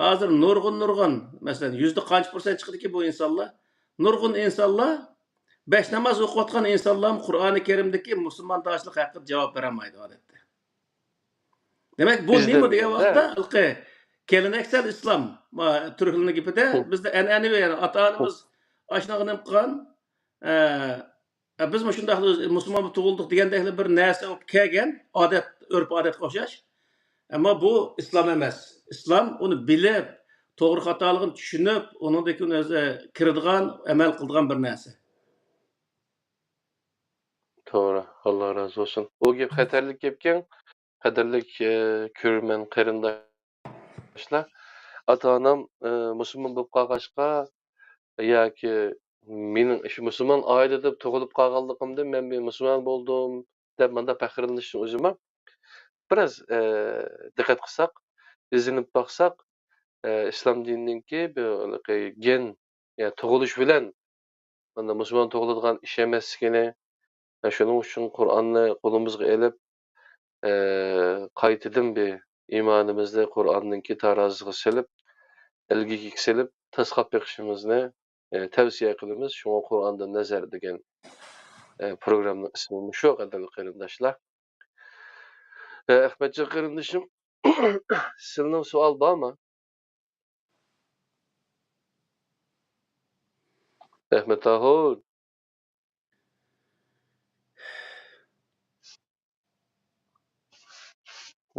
hozir nurg'un, masalan, yuzda qancha % chiqdiki bu insonlar? Nurg'un insonlar 5 namoz o'qiyotgan insonlar Qur'oni Karimdagi musulmondochilik haqida javob berolmaydi odatda. Demak, bu Bizda nima degan deganda, vaqtda ilqi keleneksel islom turklarning gapida bizda an'anaviy yani ota-onamiz ashnaqa nima qilgan, biz shunday musulmon tug'ildik degandek bir narsa olib kelgan, odat, urf-odatga o'xshash. Ammo bu islom emas. Islom uni bilib, to'g'ri xatoligini tushunib, uningdagi o'zi kiradigan, amal qiladigan bir narsa. to'g'ri, Alloh razı olsun. O gap xatarlik gapkan, qadrlik ko'rman qarindoshlar. Ata-onam musulmon bo'lib qolg'achqa yoki mening shu musulmon oilada tug'ilib qolganligimdan men bir musulmon bo'ldim deb menda faxrlanishni o'zim biraz diqqat qilsak, izinib baksak, islom dinininki bir gen, yani tug'ilish bilan mana musulmon tug'iladigan ish emasligini, shuning uchun Qur'onni qo'limizga olib, qaytadan bir iymonimizni Qur'onninki taroziga solib, ilgiga solib, tasqab beqishimizni tavsiya qilamiz. Shunga Qur'ondan nazar degan programning ismi shu, qadrli qarindoshlar. Ahmadjon qarindoshim, sizning savol bormi? Ahmadjon,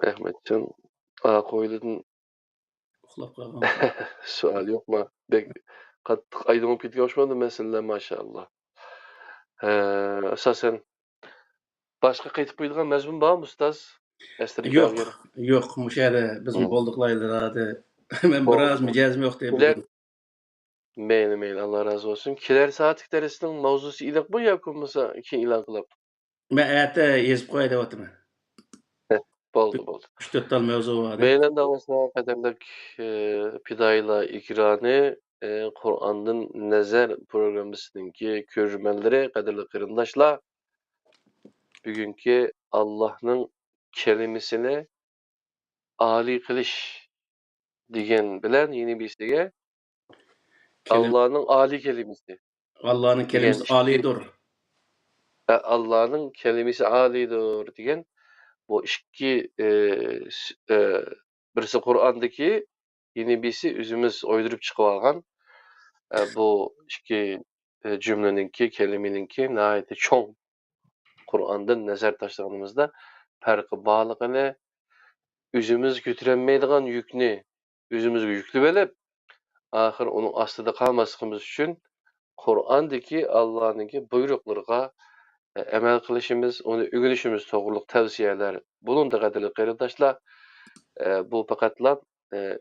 Ahmadjon, qo'yilgan Uxlab qolgan. savol yo'qmi? Bek qattiq aylanib ketgan o'xshamadi masalalar, maşallah. Asosan boshqa qaytib qo'yadigan mazmun bormi, ustoz? Yo'q, o'sha yerda biz bo'ldiqlaylardi. Men biroz mijozim yo'q deb Kelar, mayli, Alloh razı olsun. Kelar soatlik darsning mavzusi iliq bu yoki bo'lmasa keyin e'lon qilib? Men erta yezib qo'yay deyapman. Bo'ldi. 3-4 tal mavzu bor. Beylen davasına qadrlik Pidoylar ekrani Qur'ondan nazar programmasininki ko'rmanlari, qadrli qarindoshlar, bugungi Allohning kelimasini oliy qilish degan bilan yeni birisiga Allohning oliy kelimasi. Allohning kelimasi oliydir. Allohning kelimasi oliydir degan bu ikki birisi Qur'ondagi, yeni birisi o'zimiz o'ydirib chiqib olgan bu ikki cümleninki, kelimeninki nihayeti çoğ Kur'an'dan nazar taşladığımızda farkı bağlılığını, özümüz götüremeydiğen yükünü özümüzge yüklü verip, ahir onun aslında kalmasımız için Kur'an'daki Allah'ınki buyruklarına emel kılışımız, onu ügülüşümüz doğruluk tavsiyeler bulundu qadrli qarindoshlar. Bu fakatla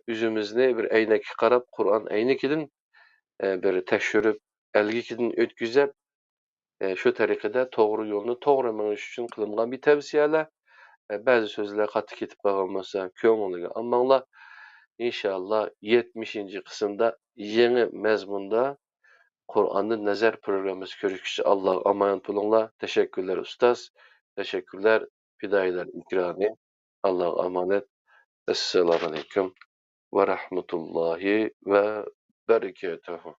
özümüzni bir aynak qarab, Kur'an aynakidan bir tekşürüp, elgikidin ötküzep, şu tariqada to'g'ri yo'lni to'g'ri minish uchun qilingan bir tavsiyalar. Ba'zi so'zlar qattiq ketib qolgan bo'lsa, ko'ngilga olmanglar. İnşallah 70. qismda yangi mazmunda Qur'onni nazar programmasi ko'rishguncha Alloh omonat bo'linglar. Teşekkürler ustoz. Teşekkürler Pidoylar ekrani. Alloh omonat. Assalomu alaykum va rahmatullohi va barakatuh.